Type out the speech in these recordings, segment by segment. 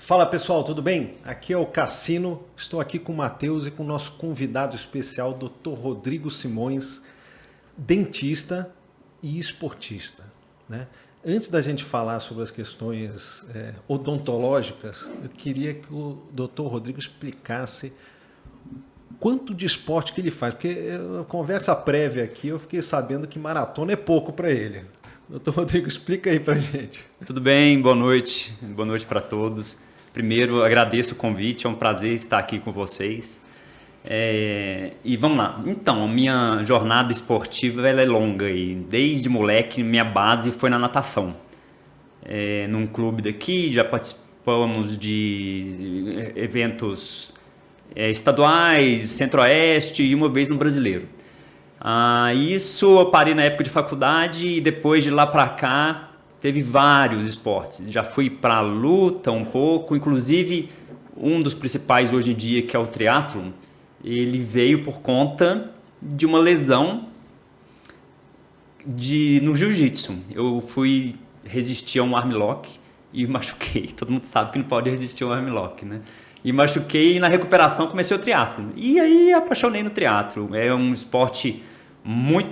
Fala pessoal, tudo bem? Aqui é o Cassino, estou aqui com o Matheus e com o nosso convidado especial, Dr. Rodrigo Simões, dentista e esportista, né? Antes da gente falar sobre as questões odontológicas, eu queria que o Dr. Rodrigo explicasse quanto de esporte que ele faz, porque a conversa prévia aqui eu fiquei sabendo que maratona é pouco para ele. Dr. Rodrigo, explica aí pra gente. Tudo bem, boa noite para todos. Primeiro, agradeço o convite, é um prazer estar aqui com vocês. E vamos lá. Então, a minha jornada esportiva ela é longa e desde moleque minha base foi na natação. Num clube daqui, já participamos de eventos estaduais, centro-oeste e uma vez no brasileiro. Isso eu parei na época de faculdade e depois de lá para cá teve vários esportes. Já fui para luta um pouco, inclusive um dos principais hoje em dia, que é o triatlon, ele veio por conta de uma lesão no jiu-jitsu. Eu fui resistir a um armlock e machuquei. Todo mundo sabe que não pode resistir a um armlock, né? E machuquei e na recuperação comecei o triatlon. E aí apaixonei no triatlon. É um esporte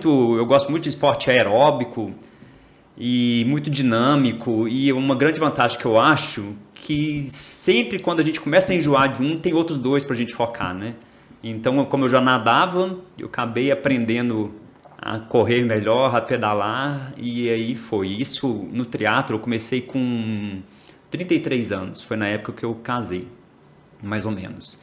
eu gosto muito de esporte aeróbico e muito dinâmico, e uma grande vantagem que eu acho que sempre quando a gente começa a enjoar de um, tem outros dois pra gente focar, né? Então, como eu já nadava, eu acabei aprendendo a correr melhor, a pedalar, e aí foi. Isso no triatlo eu comecei com 33 anos, foi na época que eu casei, mais ou menos.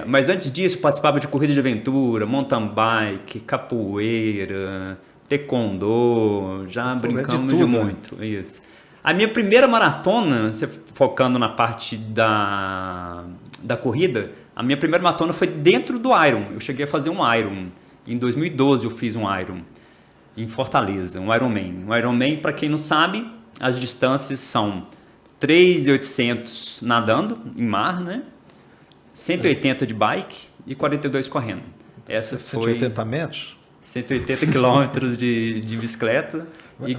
Mas antes disso, participava de corrida de aventura, mountain bike, capoeira, taekwondo, já brincamos de muito. Né? Isso. A minha primeira maratona, focando na parte da corrida, a minha primeira maratona foi dentro do Iron. Eu cheguei a fazer um Iron. Em 2012 eu fiz um Iron em Fortaleza, um Ironman. Um Ironman, para quem não sabe, as distâncias são 3.800 nadando em mar, né? 180 de bike e 42 correndo. Essa 180 metros? 180 quilômetros de bicicleta.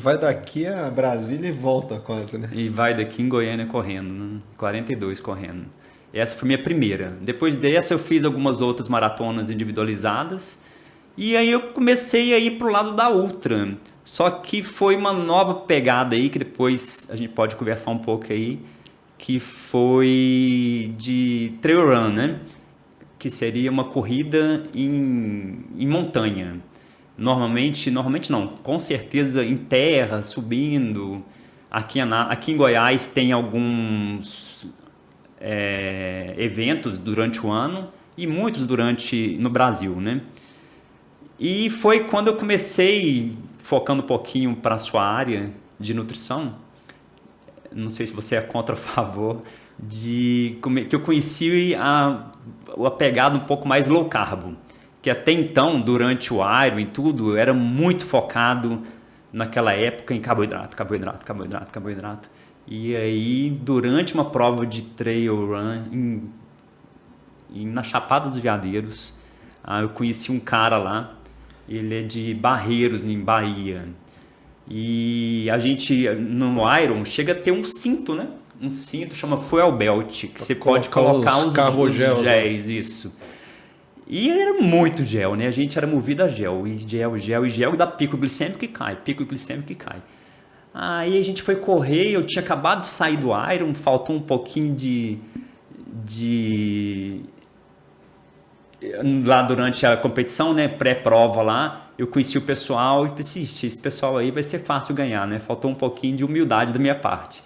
Vai daqui a Brasília e volta quase, né? E vai daqui em Goiânia correndo, né? 42 correndo. Essa foi minha primeira. Depois dessa eu fiz algumas outras maratonas individualizadas. E aí eu comecei a ir pro lado da ultra. Só que foi uma nova pegada aí, que depois a gente pode conversar um pouco aí, que foi de trail run, né? Que seria uma corrida em montanha. Normalmente não, com certeza em terra, subindo. Aqui em Goiás tem alguns eventos durante o ano e muitos no Brasil, né? E foi quando eu comecei, focando um pouquinho para a sua área de nutrição, não sei se você é contra ou a favor, que eu conheci a pegada um pouco mais low carb, que até então, durante o Iron e tudo, era muito focado naquela época em carboidrato. E aí, durante uma prova de trail run na Chapada dos Veadeiros, eu conheci um cara lá, ele é de Barreiros, em Bahia. E a gente, no Iron, chega a ter um cinto, né? Um cinto, chama Fuel Belt, que você pode colocar os géis, isso. E era muito gel, né? A gente era movido a gel, e gel dá pico glicêmico que cai. Aí a gente foi correr, eu tinha acabado de sair do Iron, faltou um pouquinho lá durante a competição, né? Pré-prova lá, eu conheci o pessoal e pensei, esse pessoal aí vai ser fácil ganhar, né? Faltou um pouquinho de humildade da minha parte.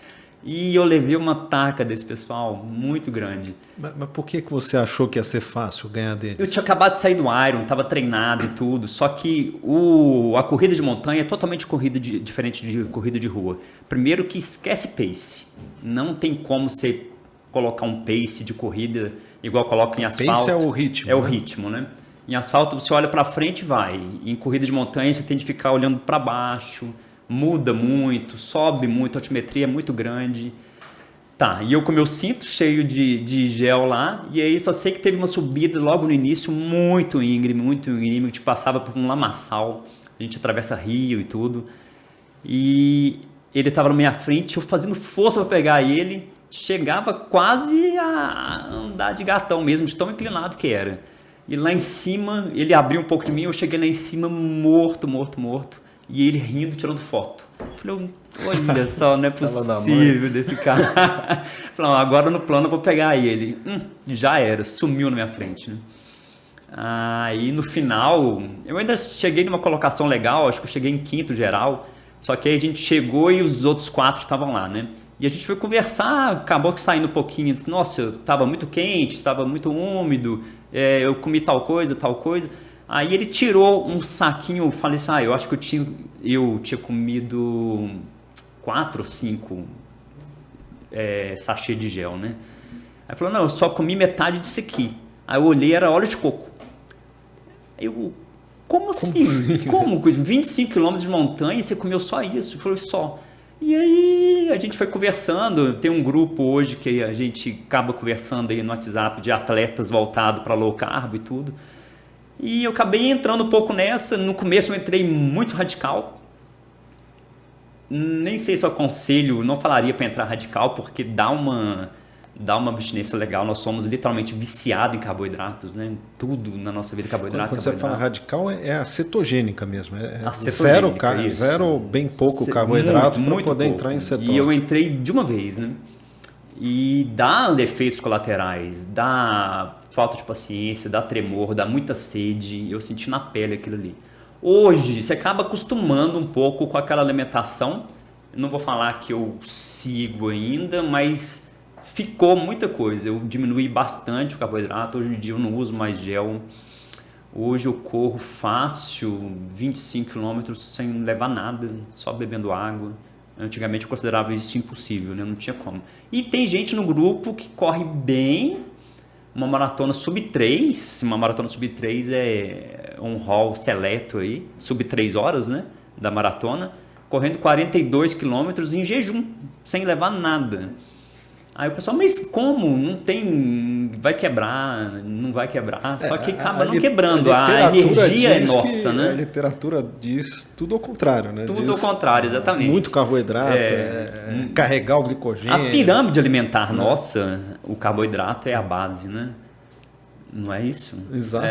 E eu levei uma taca desse pessoal muito grande. Mas por que você achou que ia ser fácil ganhar deles? Eu tinha acabado de sair do Iron, estava treinado e tudo, só que a corrida de montanha é totalmente diferente de corrida de rua. Primeiro que esquece pace. Não tem como você colocar um pace de corrida igual coloca em asfalto. Pace é o ritmo. É o ritmo, né? Em asfalto você olha para frente e vai. Em corrida de montanha você tem de ficar olhando para baixo. Muda muito, sobe muito, a altimetria é muito grande. Tá, e eu com meu cinto cheio de gel lá, e aí só sei que teve uma subida logo no início muito íngreme, que a gente passava por um lamaçal, a gente atravessa rio e tudo. E ele estava na minha frente, eu fazendo força para pegar ele, chegava quase a andar de gatão mesmo, de tão inclinado que era. E lá em cima, ele abriu um pouco de mim, eu cheguei lá em cima morto. E ele rindo, tirando foto. Eu falei, olha só, não é possível desse cara. Falei, agora no plano eu vou pegar ele. Já era, sumiu na minha frente, né? Aí no final, eu ainda cheguei numa colocação legal, acho que eu cheguei em quinto geral, só que aí a gente chegou e os outros 4 estavam lá, né? E a gente foi conversar, acabou que saindo um pouquinho, disse, nossa, estava muito quente, estava muito úmido, eu comi tal coisa. Aí ele tirou um saquinho, falei assim, eu acho que eu tinha comido 4 ou 5 sachê de gel, né? Aí falou, não, eu só comi metade disso aqui. Aí eu olhei, era óleo de coco. Eu, como assim? Como? 25 km de montanha e você comeu só isso? Ele falou, só. E aí a gente foi conversando, tem um grupo hoje que a gente acaba conversando aí no WhatsApp de atletas voltado para low carb e tudo. E eu acabei entrando um pouco nessa, no começo eu entrei muito radical. Nem sei se eu aconselho, não falaria para entrar radical, porque dá uma abstinência legal. Nós somos literalmente viciados em carboidratos, né? Tudo na nossa vida é carboidrato. Quando você fala radical, é a cetogênica mesmo. Cetogênica, zero bem pouco carboidrato para poder entrar em cetose. E eu entrei de uma vez, né? E dá efeitos colaterais, dá falta de paciência, dá tremor, dá muita sede. Eu senti na pele aquilo ali. Hoje, você acaba acostumando um pouco com aquela alimentação. Não vou falar que eu sigo ainda, mas ficou muita coisa. Eu diminuí bastante o carboidrato. Hoje em dia eu não uso mais gel. Hoje eu corro fácil 25 km sem levar nada, só bebendo água. Antigamente eu considerava isso impossível, né? Não tinha como. E tem gente no grupo que corre bem, uma maratona sub 3. Uma maratona sub 3 é um hall seleto aí, sub 3 horas, né? Da maratona, correndo 42 km em jejum, sem levar nada. Aí o pessoal, mas como? Não tem... Vai quebrar, não vai quebrar. Só que acaba não quebrando. A energia é nossa, né? A literatura diz tudo ao contrário, né? Tudo ao contrário, exatamente. Muito carboidrato, carregar o glicogênio. A pirâmide alimentar nossa, o carboidrato é a base, né? Não é isso? Exato.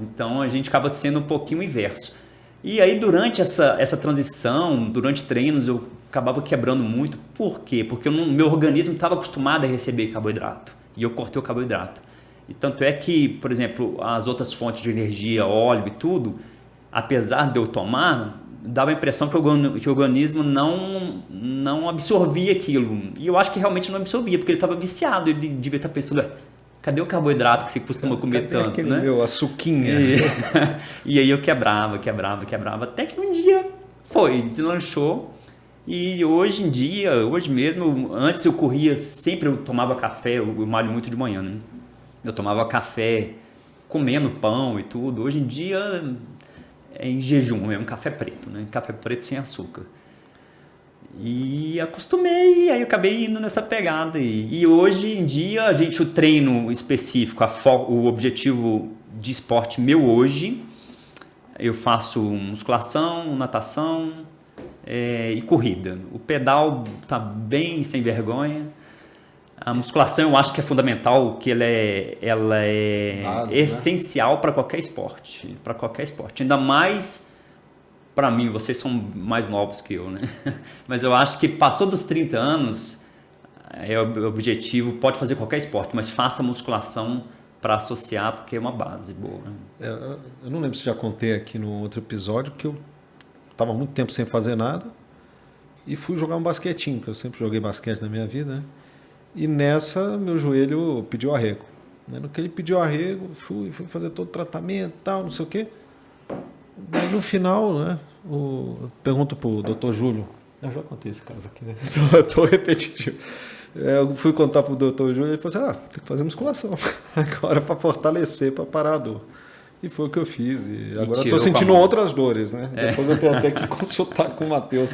Então a gente acaba sendo um pouquinho inverso. E aí durante essa transição, durante treinos, eu acabava quebrando muito. Por quê? Porque meu organismo estava acostumado a receber carboidrato. E eu cortei o carboidrato. E tanto é que, por exemplo, as outras fontes de energia, óleo e tudo, apesar de eu tomar, dava a impressão que o organismo não absorvia aquilo. E eu acho que realmente não absorvia, porque ele estava viciado. Ele devia estar pensando, cadê o carboidrato que você costuma comer tanto, aquele né? Meu açuquinha. E aí eu quebrava. Até que um dia deslanchou. E hoje em dia, hoje mesmo, antes eu corria, sempre eu tomava café, eu malho muito de manhã, né? Eu tomava café comendo pão e tudo. Hoje em dia é em jejum, é um café preto, né? Café preto sem açúcar. E acostumei, aí eu acabei indo nessa pegada. E hoje em dia, o treino específico, o objetivo de esporte meu hoje, eu faço musculação, natação e corrida. O pedal tá bem sem vergonha. A musculação eu acho que é fundamental, que ela é base, essencial, né? Para qualquer esporte. Para qualquer esporte. Ainda mais para mim, vocês são mais novos que eu, né? Mas eu acho que passou dos 30 anos, o objetivo, pode fazer qualquer esporte, mas faça musculação para associar, porque é uma base boa. Eu não lembro se já contei aqui no outro episódio que eu estava muito tempo sem fazer nada e fui jogar um basquetinho, que eu sempre joguei basquete na minha vida, né? E nessa, meu joelho pediu arrego. No que ele pediu arrego, fui fazer todo o tratamento e tal, não sei o quê. Daí no final, né, eu pergunto pro Dr. Júlio, eu já contei esse caso aqui, né? Eu tô repetitivo. Eu fui contar pro Dr. Júlio e ele falou assim, tem que fazer musculação agora para fortalecer, para parar a dor. E foi o que eu fiz. E agora eu tô sentindo outras dores, né? Depois eu tenho até que consultar com o Matheus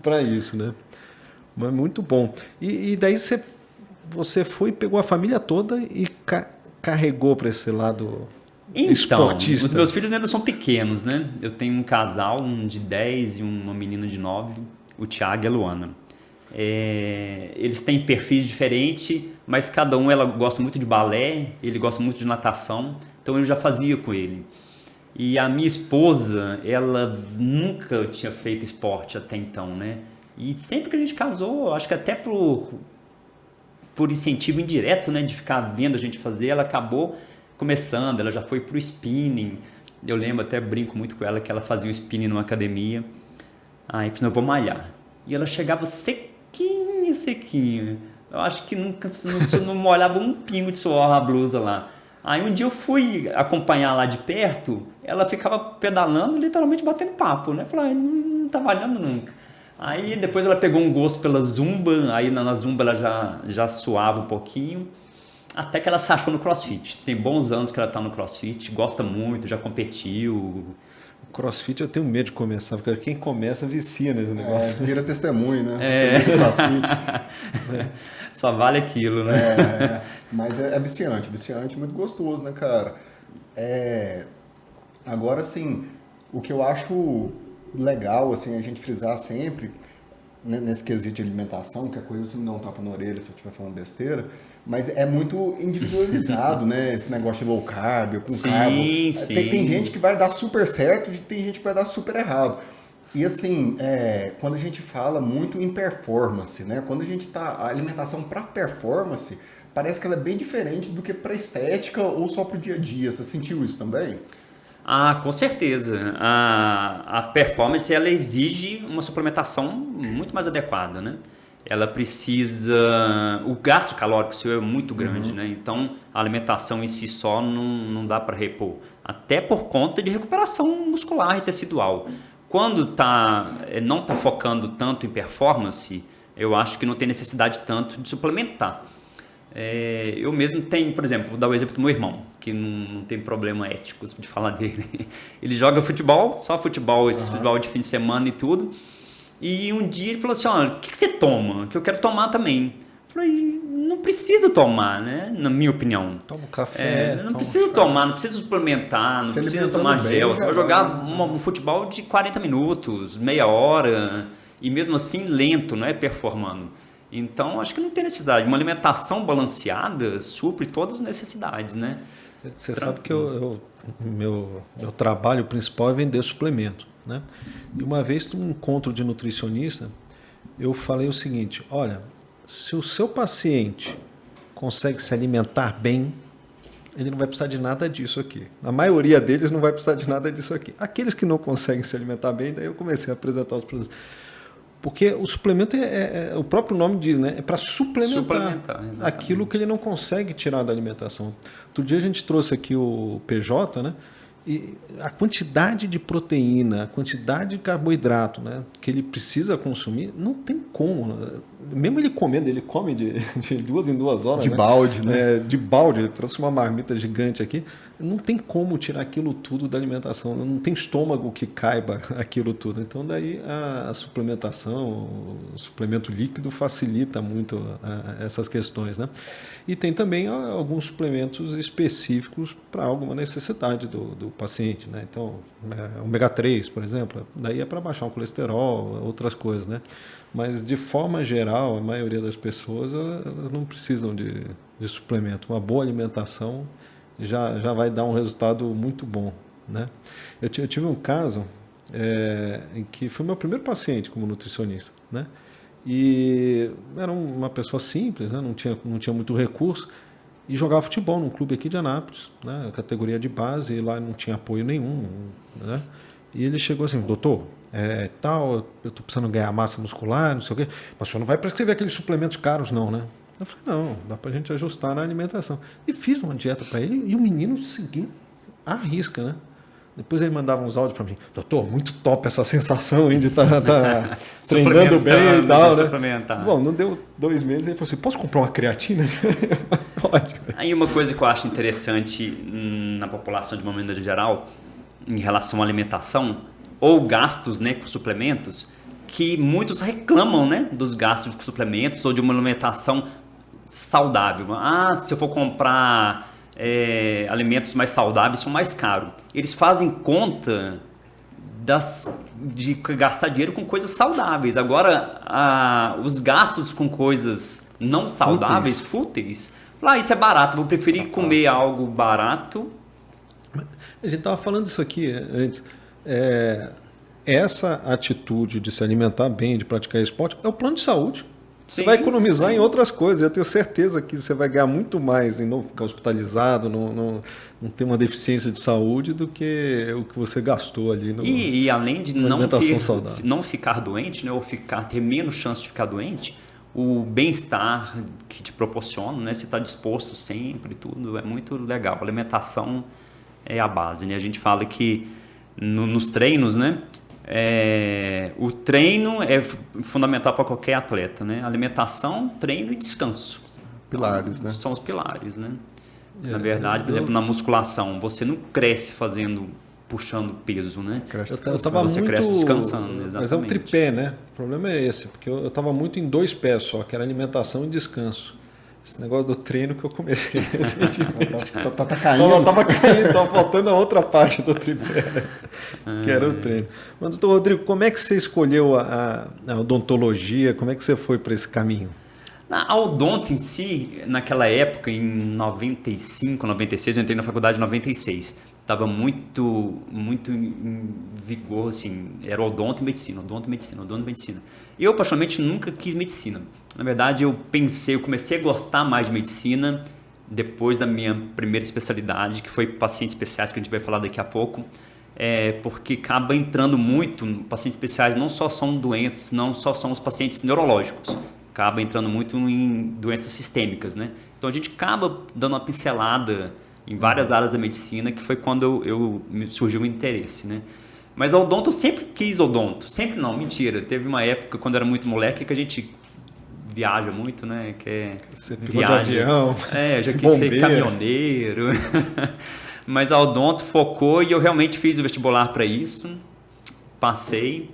para isso, né? Mas muito bom. E daí você foi, pegou a família toda e carregou para esse lado esportista. Os meus filhos ainda são pequenos, né? Eu tenho um casal, um de 10 e uma menina de 9, o Thiago e a Luana. Eles têm perfis diferentes, mas cada um, ela gosta muito de balé, ele gosta muito de natação, então eu já fazia com ele. E a minha esposa, ela nunca tinha feito esporte até então, né? E sempre que a gente casou, acho que até por incentivo indireto, né, de ficar vendo a gente fazer, ela acabou começando, ela já foi pro spinning. Eu lembro, até brinco muito com ela, que ela fazia o spinning numa academia. Aí, eu vou malhar. E ela chegava sequinha, sequinha. Eu acho que nunca não molhava um pingo de suor na blusa lá. Aí um dia eu fui acompanhar lá de perto, ela ficava pedalando, literalmente batendo papo, né? Falei, não tá malhando nunca. Aí depois ela pegou um gosto pela zumba, aí na zumba ela já suava um pouquinho, até que ela se achou no CrossFit. Tem bons anos que ela tá no CrossFit, gosta muito, já competiu. CrossFit eu tenho medo de começar, porque quem começa vicia nesse negócio. Vira testemunho, né? CrossFit. Só vale aquilo, né? Mas é viciante, muito gostoso, né, cara? Agora, assim, o que eu acho legal, assim, a gente frisar sempre, né, nesse quesito de alimentação, que a coisa assim me dá um tapa na orelha se eu estiver falando besteira, mas é muito individualizado, né? Esse negócio de low carb, com carbo. Sim. Tem gente que vai dar super certo e tem gente que vai dar super errado. E assim, quando a gente fala muito em performance, né? Quando a alimentação para performance, parece que ela é bem diferente do que para estética ou só para o dia a dia. Você sentiu isso também? Ah, com certeza. A performance, ela exige uma suplementação muito mais adequada, né? Ela precisa... O gasto calórico seu é muito grande, né? Então, a alimentação em si só não dá para repor. Até por conta de recuperação muscular e tecidual. Quando não está focando tanto em performance, eu acho que não tem necessidade tanto de suplementar. Eu mesmo tenho, por exemplo, vou dar o exemplo do meu irmão, que não tem problema ético de falar dele. Ele joga futebol, só futebol, esse futebol de fim de semana e tudo. E um dia ele falou assim, olha, o que você toma? Que eu quero tomar também. Eu falei, não precisa tomar, né? Na minha opinião. Toma café. Não precisa tomar, não precisa suplementar, não precisa tomar gel. Você vai jogar um futebol de 40 minutos, meia hora, e mesmo assim lento, não é performando. Então, acho que não tem necessidade. Uma alimentação balanceada supre todas as necessidades, né? Você sabe que meu trabalho principal é vender suplemento, né? E uma vez, num encontro de nutricionista, eu falei o seguinte, olha, se o seu paciente consegue se alimentar bem, ele não vai precisar de nada disso aqui. A maioria deles não vai precisar de nada disso aqui. Aqueles que não conseguem se alimentar bem, daí eu comecei a apresentar os produtos. Porque o suplemento, o próprio nome diz, né? É para suplementar aquilo que ele não consegue tirar da alimentação. Outro dia a gente trouxe aqui o PJ, né? E a quantidade de proteína, a quantidade de carboidrato, né, que ele precisa consumir, não tem como. Mesmo ele comendo, ele come de 2 em 2 horas. De balde, né? De balde, ele trouxe uma marmita gigante aqui. Não tem como tirar aquilo tudo da alimentação. Não tem estômago que caiba aquilo tudo. Então, daí a suplementação, o suplemento líquido facilita muito essas questões, né? E tem também alguns suplementos específicos para alguma necessidade do paciente, né? Então, ômega 3, por exemplo, daí é para baixar o colesterol, outras coisas, né? Mas, de forma geral, a maioria das pessoas elas não precisam de suplemento. Uma boa alimentação já vai dar um resultado muito bom, né? Eu tive um caso em que foi meu primeiro paciente como nutricionista, né? E era uma pessoa simples, né? Não tinha muito recurso e jogava futebol num clube aqui de Anápolis, né? Categoria de base, e lá não tinha apoio nenhum, né? E ele chegou assim, doutor, eu estou precisando ganhar massa muscular, não sei o quê, mas o senhor não vai prescrever aqueles suplementos caros não, né? Eu falei, não, dá pra gente ajustar na alimentação. E fiz uma dieta para ele e o menino seguiu à risca, né? Depois ele mandava uns áudios para mim, doutor, muito top essa sensação hein, de estar treinando bem e tal, né? Bom, não deu 2 meses, ele falou assim, posso comprar uma creatina? Pode. Aí uma coisa que eu acho interessante na população de uma maneira geral, em relação à alimentação, ou gastos, né, com suplementos, que muitos reclamam, né, dos gastos com suplementos ou de uma alimentação saudável. Se eu for comprar alimentos mais saudáveis, são mais caros. Eles fazem conta de gastar dinheiro com coisas saudáveis. Agora, os gastos com coisas não saudáveis, fúteis, isso é barato, vou preferir comer algo barato. A gente estava falando isso aqui antes. Essa atitude de se alimentar bem, de praticar esporte, é o plano de saúde. Você vai economizar em outras coisas. Eu tenho certeza que você vai ganhar muito mais em não ficar hospitalizado, não ter uma deficiência de saúde do que o que você gastou ali e além de não ficar doente, né, ou ter menos chance de ficar doente, o bem-estar que te proporciona, né, você está disposto sempre, tudo é muito legal. A alimentação é a base, né? A gente fala que nos treinos, né? O treino é fundamental para qualquer atleta, né? Alimentação, treino e descanso. Pilares, né? São os pilares, né? Na verdade, por exemplo, na musculação, você não cresce puxando peso, né? Você cresce descansando, exatamente. Mas é um tripé, né? O problema é esse, porque eu estava muito em 2 pés só, que era alimentação e descanso. Esse negócio do treino que eu comecei recentemente. Tá caindo. Tava caindo, tava faltando a outra parte do tripé, que era o treino. Mas, doutor Rodrigo, como é que você escolheu a odontologia? Como é que você foi para esse caminho? A odonto em si, naquela época, em 95, 96, eu entrei na faculdade em 96. Estava muito em vigor, assim, era odonto e medicina. Eu, particularmente, nunca quis medicina. Na verdade, eu comecei a gostar mais de medicina depois da minha primeira especialidade, que foi pacientes especiais, que a gente vai falar daqui a pouco, porque acaba entrando muito, pacientes especiais não só são doenças, não só são os pacientes neurológicos, acaba entrando muito em doenças sistêmicas, né? Então a gente acaba dando uma pincelada em várias áreas da medicina, que foi quando me surgiu o interesse, né? Mas a odonto, eu sempre quis odonto. Sempre não, mentira. Teve uma época, quando eu era muito moleque, que a gente viaja muito, né? Você pegou de avião, eu já quis ser caminhoneiro. Mas a odonto focou e eu realmente fiz o vestibular para isso. Passei,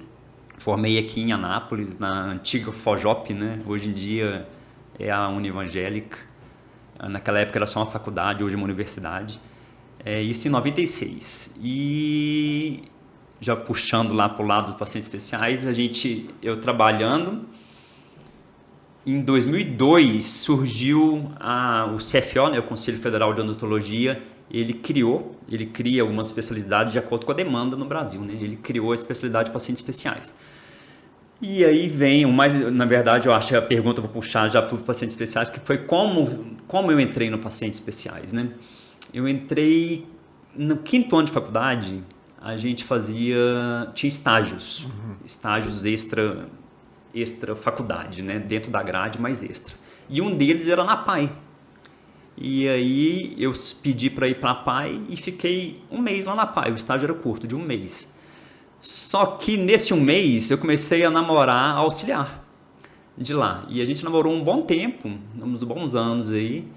formei aqui em Anápolis, na antiga FOJOP, né? Hoje em dia é a Univangélica. Naquela época era só uma faculdade, hoje é uma universidade. Isso em 96. E já puxando lá para o lado dos pacientes especiais, eu trabalhando. Em 2002 surgiu o CFO, né, o Conselho Federal de Odontologia. Ele cria algumas especialidades de acordo com a demanda no Brasil, né? Ele criou a especialidade de pacientes especiais. E aí vem, na verdade, eu acho que a pergunta eu vou puxar já para os pacientes especiais, que foi como eu entrei no pacientes especiais, né? Eu entrei no 5º ano de faculdade, a gente tinha estágios, estágios extra faculdade, né? Dentro da grade, mais extra. E um deles era na PAI. E aí eu pedi para ir para a PAI e fiquei um mês lá na PAI. O estágio era curto, de um mês. Só que nesse um mês eu comecei a namorar a auxiliar de lá. E a gente namorou um bom tempo, uns bons anos aí.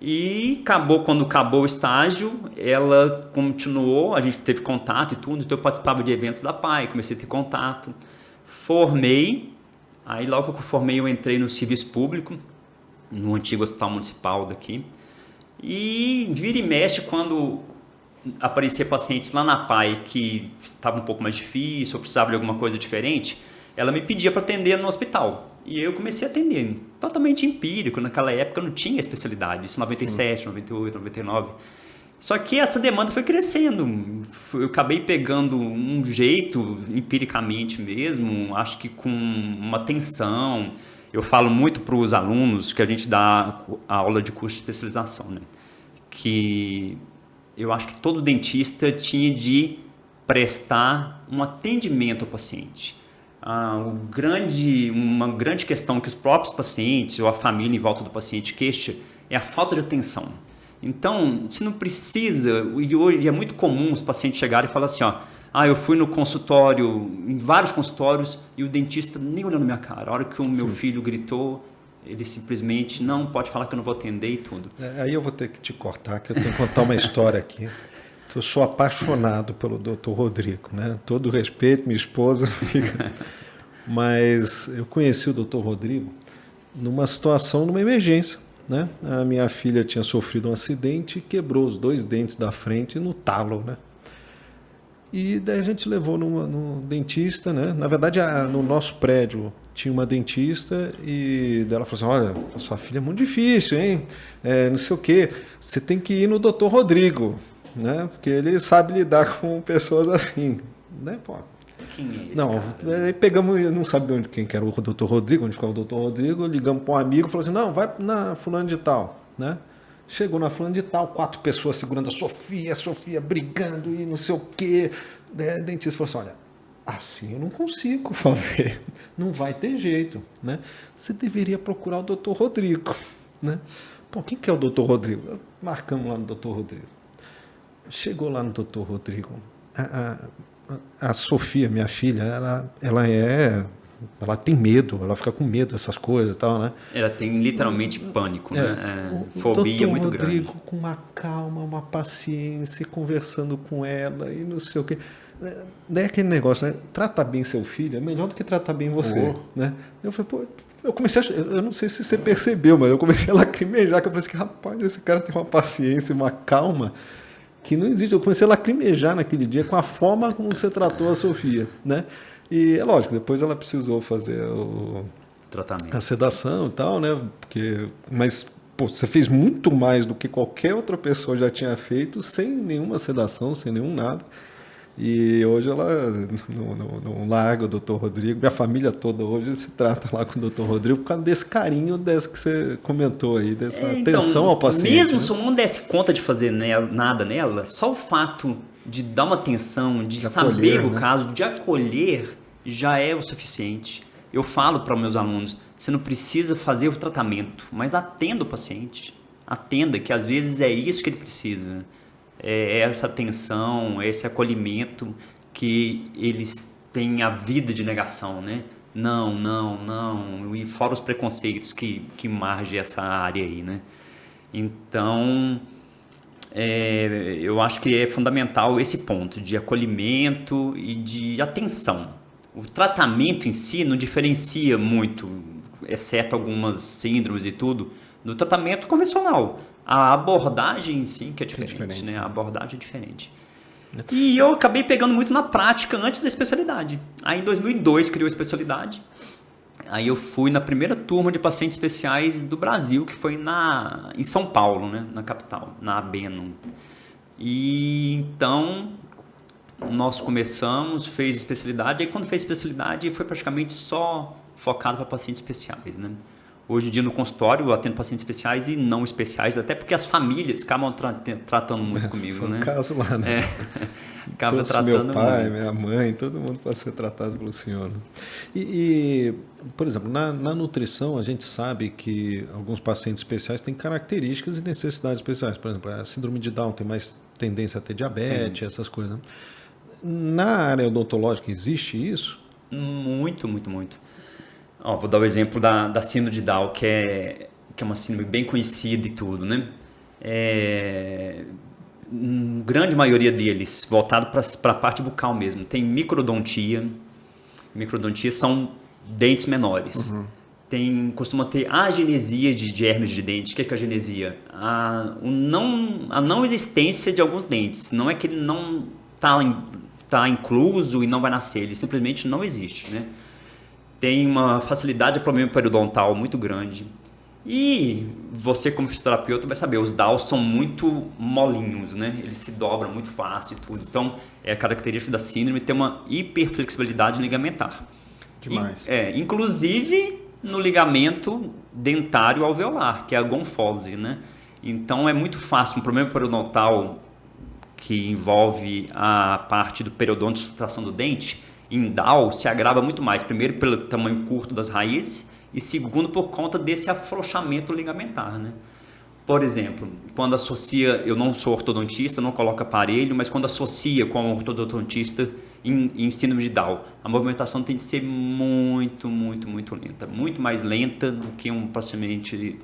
E quando acabou o estágio, ela continuou, a gente teve contato e tudo. Então eu participava de eventos da PAI, comecei a ter contato. Formei, aí logo que eu formei eu entrei no serviço público, no antigo hospital municipal daqui. E vira e mexe quando aparecia pacientes lá na PAI que estava um pouco mais difícil, ou precisava de alguma coisa diferente, ela me pedia para atender no hospital. E eu comecei a atender, totalmente empírico. Naquela época eu não tinha especialidade, isso em 97, 98, 99. Só que essa demanda foi crescendo. Eu acabei pegando um jeito, empiricamente mesmo, acho que com uma atenção. Eu falo muito para os alunos que a gente dá a aula de curso de especialização, né? Que eu acho que todo dentista tinha de prestar um atendimento ao paciente. Uma grande questão que os próprios pacientes ou a família em volta do paciente queixa é a falta de atenção. Então, se não precisa, e é muito comum os pacientes chegarem e falar assim, eu fui no consultório, em vários consultórios, e o dentista nem olhou na minha cara. A hora que o meu filho gritou, ele simplesmente não pode falar que eu não vou atender e tudo. Aí eu vou ter que te cortar, que eu tenho que contar uma história aqui. Que eu sou apaixonado pelo Dr. Rodrigo, né? Todo respeito, minha esposa fica. Mas eu conheci o Dr. Rodrigo numa situação, numa emergência, né? A minha filha tinha sofrido um acidente e quebrou os 2 dentes da frente no talo, né? E daí a gente levou no dentista, né? Na verdade, no nosso prédio tinha uma dentista e dela falou assim, olha, a sua filha é muito difícil, hein? Não sei o quê. Você tem que ir no Dr. Rodrigo, né? Porque ele sabe lidar com pessoas assim, né? Pô, Quem é esse não, cara? aí pegamos, não sabe quem que era o Dr. Rodrigo, onde ficava o Dr. Rodrigo, ligamos para um amigo e falou assim, não, vai na fulano de tal, né? Chegou na fulano de tal, 4 pessoas segurando a Sofia brigando e não sei o quê. O dentista falou assim, olha, assim eu não consigo fazer, não vai ter jeito, né? Você deveria procurar o Dr. Rodrigo, né? Pô, quem que é o Dr. Rodrigo? Marcamos lá no Dr. Rodrigo. Chegou lá no Dr. Rodrigo, a Sofia, minha filha, ela tem medo, ela fica com medo dessas coisas e tal, né? Ela tem literalmente pânico, né? O Fobia Dr. muito Rodrigo grande. com uma calma, uma paciência, conversando com ela e não sei o quê. Daí aquele negócio, né? Trata bem seu filho é melhor do que tratar bem você, né? Eu falei, pô, eu comecei eu não sei se você percebeu, mas eu comecei a lacrimejar, que eu falei assim, rapaz, esse cara tem uma paciência, uma calma que não existe. Eu comecei a lacrimejar naquele dia com a forma como você tratou a Sofia, né? E é lógico, depois ela precisou fazer a Tratamento. sedação e tal, né? Mas pô, você fez muito mais do que qualquer outra pessoa já tinha feito, sem nenhuma sedação, sem nenhum nada. E hoje ela não larga o Dr. Rodrigo. Minha família toda hoje se trata lá com o Dr. Rodrigo por causa desse carinho que você comentou aí, dessa atenção ao paciente. Mesmo né? se eu não desse conta de fazer nada nela, só o fato de dar uma atenção, de saber acolher, o né? caso, de acolher, já é o suficiente. Eu falo para os meus alunos, você não precisa fazer o tratamento, mas atenda o paciente. Atenda, que às vezes é isso que ele precisa. É essa atenção, é esse acolhimento que eles têm a vida de negação, né? Não, não, não. E fora os preconceitos que margem essa área aí, né? Então, eu acho que é fundamental esse ponto de acolhimento e de atenção. O tratamento em si não diferencia muito, exceto algumas síndromes e tudo, do tratamento convencional. A abordagem em si que é diferente, né? A abordagem é diferente. E eu acabei pegando muito na prática antes da especialidade. Aí em 2002 criou a especialidade. Aí eu fui na primeira turma de pacientes especiais do Brasil, que foi em São Paulo, né? Na capital, na Abeno. E então nós começamos, fez especialidade. E aí quando fez especialidade foi praticamente só focado para pacientes especiais, né? Hoje em dia no consultório eu atendo pacientes especiais e não especiais, até porque as famílias acabam tratando muito comigo, Foi né? um caso lá, né? Acaba Trouxe tratando meu pai, muito. minha mãe, todo mundo para ser tratado pelo senhor. Né? Por exemplo, na nutrição a gente sabe que alguns pacientes especiais têm características e necessidades especiais. Por exemplo, a síndrome de Down tem mais tendência a ter diabetes, essas coisas. Né? Na área odontológica existe isso? Muito, muito, muito. Ó, vou dar o exemplo da síndrome de Down, que é uma síndrome bem conhecida e tudo, né? Grande maioria deles, voltado para a parte bucal mesmo, tem microdontia. Microdontia são dentes menores. Costuma ter agenesia de hermes de dente. O que é agenesia? A não existência de alguns dentes. Não é que ele não está incluso e não vai nascer, ele simplesmente não existe, né? Tem uma facilidade de problema periodontal muito grande. E você, como fisioterapeuta, vai saber, os DAOs são muito molinhos, né? Eles se dobram muito fácil e tudo. Então, é a característica da síndrome ter uma hiperflexibilidade ligamentar. Demais. Inclusive no ligamento dentário alveolar, que é a gonfose, né? Então, é muito fácil. Um problema periodontal que envolve a parte do periodonto de sustentação do dente, em DAO se agrava muito mais. Primeiro, pelo tamanho curto das raízes e segundo, por conta desse afrouxamento ligamentar, né? Por exemplo, quando associa, eu não sou ortodontista, não coloco aparelho, mas quando associa com um ortodontista em síndrome de Down, a movimentação tem de ser muito, muito, muito lenta. Muito mais lenta do que um paciente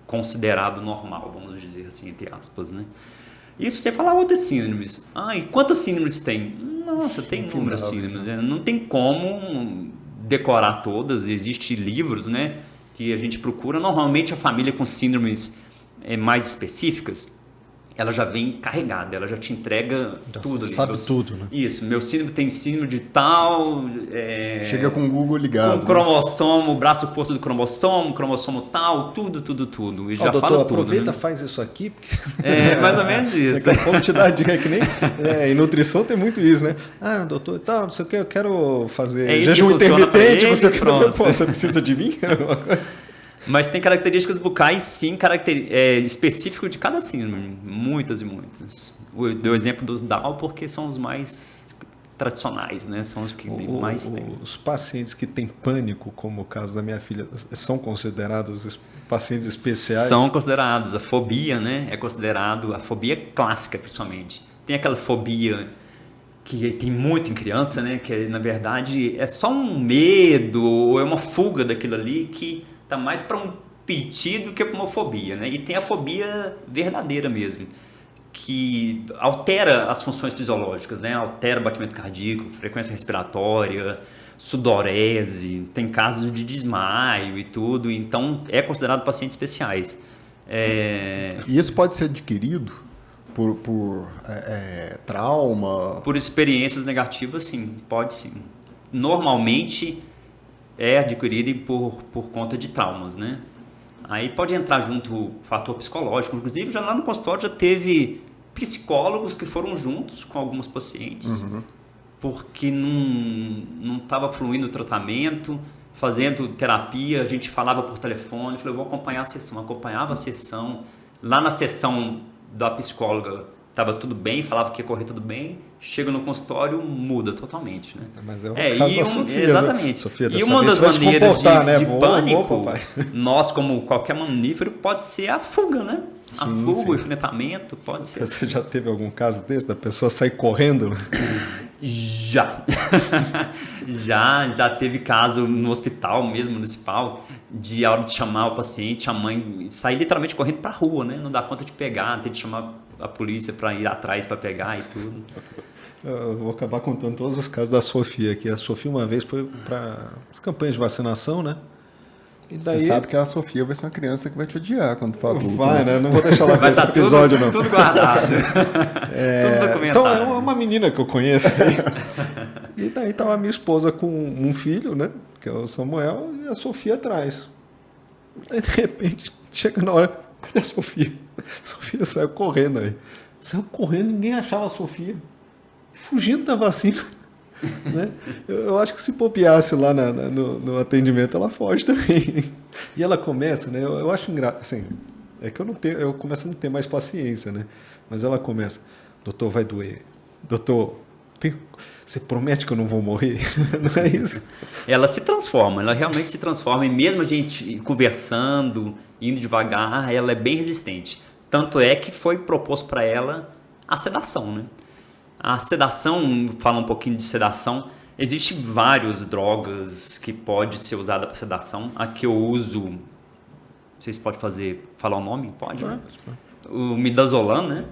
considerado normal, vamos dizer assim, entre aspas, né? Isso você fala outras síndromes. E quantas síndromes tem? Nossa, tem inúmeras síndromes. Né? Não tem como decorar todas. Existem livros, né, que a gente procura. Normalmente a família com síndromes mais específicas, ela já vem carregada, ela já te entrega tudo ali. Sabe tudo, né? Isso, meu síndrome tem síndrome de tal... Chega com o Google ligado. Com cromossomo, o braço curto do cromossomo tal, tudo. E já doutor, fala tudo, aproveita, né? faz isso aqui. Porque... Mais ou menos isso. Daqui a pouco te dá dica, que nem... em nutrição tem muito isso, né? Ah, doutor, não sei o que, eu quero fazer jejum intermitente, não sei o que. Pô, você precisa de mim? Mas tem características bucais, sim, específico de cada síndrome. Muitas e muitas. Eu dei o exemplo dos Down porque são os mais tradicionais, né? São os que mais tem. Os pacientes que têm pânico, como o caso da minha filha, são considerados pacientes especiais? São considerados. A fobia, né? É considerado a fobia clássica, principalmente. Tem aquela fobia que tem muito em criança, né? Que na verdade é só um medo ou é uma fuga daquilo ali que tá mais para um piti do que para uma fobia, né? E tem a fobia verdadeira mesmo, que altera as funções fisiológicas, né? Altera o batimento cardíaco, frequência respiratória, sudorese, tem casos de desmaio e tudo, então é considerado pacientes especiais. E isso pode ser adquirido por trauma? Por experiências negativas, sim, pode sim. Normalmente é adquirido por conta de traumas, né? Aí pode entrar junto o fator psicológico. Inclusive, já lá no consultório já teve psicólogos que foram juntos com alguns pacientes, porque não estava fluindo o tratamento, fazendo terapia, a gente falava por telefone, falei, eu vou acompanhar a sessão, acompanhava a sessão. Lá na sessão da psicóloga estava tudo bem, falava que ia correr tudo bem, chega no consultório, muda totalmente, né? Mas é o caso da Sofia, exatamente. Sofia, e uma das maneiras de pânico, papai. nós como qualquer mamífero, pode ser a fuga, né? A fuga, sim. o enfrentamento, pode ser. Você já teve algum caso desse, da pessoa sair correndo? Já. já teve caso no hospital mesmo, municipal, de a hora de chamar o paciente, a mãe sair literalmente correndo para a rua, né? Não dá conta de pegar, tem que chamar a polícia para ir atrás para pegar e tudo. Eu vou acabar contando todos os casos da Sofia aqui. A Sofia uma vez foi para as campanhas de vacinação, né? E daí... Você sabe que a Sofia vai ser uma criança que vai te odiar quando for adulto. Vai, né? Não vou deixar ela ver esse tá episódio, não. Tudo guardado. Tudo documentado. Então, é uma menina que eu conheço. E daí estava a minha esposa com um filho, né? Que é o Samuel, e a Sofia atrás. Aí, de repente, chega na hora, cadê a Sofia? A Sofia saiu correndo aí. Saiu correndo, ninguém achava a Sofia. Fugindo da vacina. Né? Eu acho que se bobeasse lá no atendimento, ela foge também. E ela começa, né? Eu acho engraçado. Assim, é que eu começo a não ter mais paciência, né? Mas ela começa, doutor, vai doer. Doutor, você promete que eu não vou morrer? Não é isso? Ela se transforma, ela realmente se transforma. E mesmo a gente conversando, indo devagar, ela é bem resistente. Tanto é que foi proposto para ela a sedação, né? A sedação, fala um pouquinho de sedação, existem várias drogas que pode ser usada para sedação. A que eu uso, vocês podem falar o nome? Pode, né? O midazolam, né?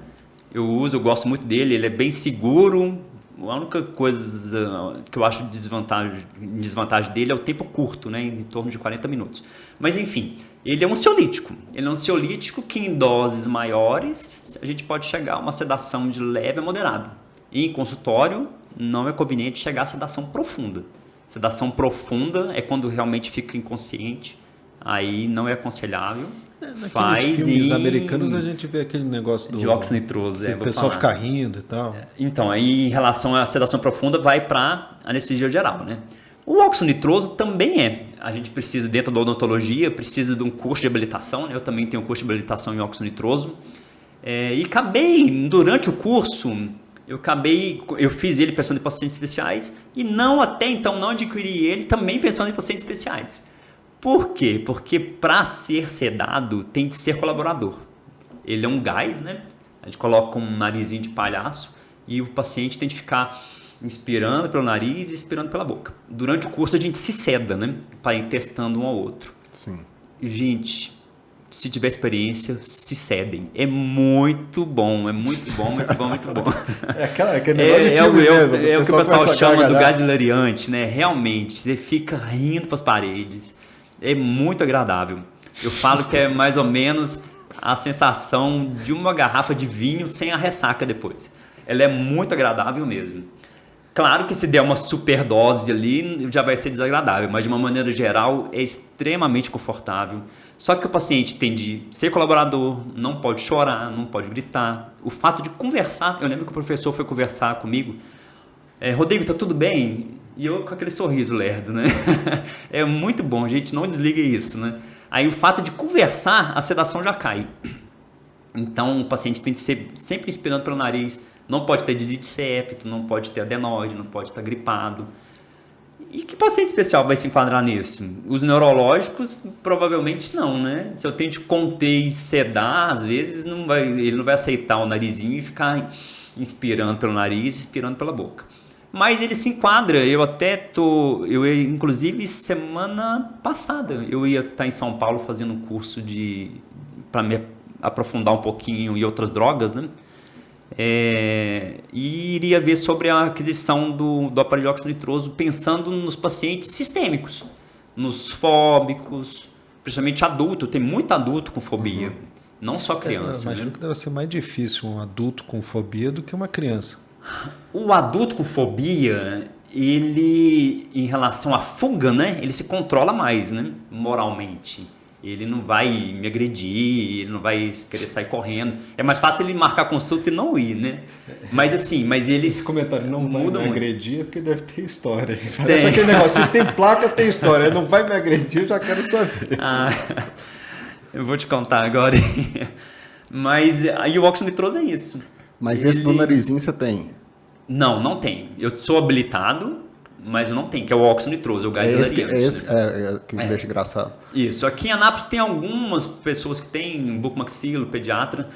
Eu gosto muito dele, ele é bem seguro. A única coisa que eu acho desvantagem dele é o tempo curto, né? Em torno de 40 minutos. Mas enfim, ele é um ansiolítico. Ele é um ansiolítico que em doses maiores a gente pode chegar a uma sedação de leve a moderada. E em consultório não é conveniente chegar a sedação profunda. Sedação profunda é quando realmente fica inconsciente, aí não é aconselhável. Naqueles filmes americanos a gente vê aquele negócio do dióxido nitroso. O pessoal fica rindo e tal. Então, aí em relação à sedação profunda vai para anestesia geral, né? O óxido nitroso também é. A gente precisa, dentro da odontologia, precisa de um curso de habilitação, né? Eu também tenho um curso de habilitação em óxido nitroso. E durante o curso, eu fiz ele pensando em pacientes especiais e até então não adquiri ele também pensando em pacientes especiais. Por quê? Porque para ser sedado tem de ser colaborador. Ele é um gás, né? A gente coloca um narizinho de palhaço e o paciente tem de ficar inspirando pelo nariz e expirando pela boca. Durante o curso a gente se seda, né? Para ir testando um ao outro. Sim. Gente, se tiver experiência, se cedem. É muito bom, muito bom. Aquele negócio de filme mesmo. É o que o pessoal chama do gás hilariante, né? Realmente, você fica rindo para as paredes. É muito agradável. Eu falo que é mais ou menos a sensação de uma garrafa de vinho sem a ressaca depois. Ela é muito agradável mesmo. Claro que se der uma superdose ali, já vai ser desagradável, mas de uma maneira geral é extremamente confortável. Só que o paciente tem de ser colaborador, não pode chorar, não pode gritar. O fato de conversar, eu lembro que o professor foi conversar comigo, Rodrigo, tá tudo bem? E eu com aquele sorriso lerdo, né? É muito bom, gente, não desliga isso, né? Aí o fato de conversar, a sedação já cai. Então o paciente tem de ser sempre inspirando pelo nariz, não pode ter desvio de septo, não pode ter adenoide, não pode estar gripado. E que paciente especial vai se enquadrar nisso? Os neurológicos, provavelmente não, né? Se eu tenho de conter e sedar, às vezes ele não vai aceitar o narizinho e ficar inspirando pelo nariz, expirando pela boca. Mas ele se enquadra, inclusive semana passada, eu ia estar em São Paulo fazendo um curso para me aprofundar um pouquinho em outras drogas, né? E iria ver sobre a aquisição do aparelho de óxido nitroso, pensando nos pacientes sistêmicos, nos fóbicos, principalmente adulto, tem muito adulto com fobia, não só criança. Eu imagino que deve ser mais difícil um adulto com fobia do que uma criança. O adulto com fobia, ele, em relação à fuga, né, ele se controla mais, né, moralmente. Ele não vai me agredir, ele não vai querer sair correndo. É mais fácil ele marcar consulta e não ir, né? Mas assim, eles Esse comentário não vai me agredir é porque deve ter história. Parece aquele negócio, se tem placa, tem história. Ele não vai me agredir, eu já quero saber. Eu vou te contar agora. Mas aí o óxido nitroso é isso. Mas esse do narizinho você tem? Não tenho. Eu sou habilitado, mas eu não tenho, que é o óxido nitroso, o gás hilariante. Esse que me deixa engraçado. Isso. Aqui em Anápolis tem algumas pessoas que têm bucomaxilo, pediatra.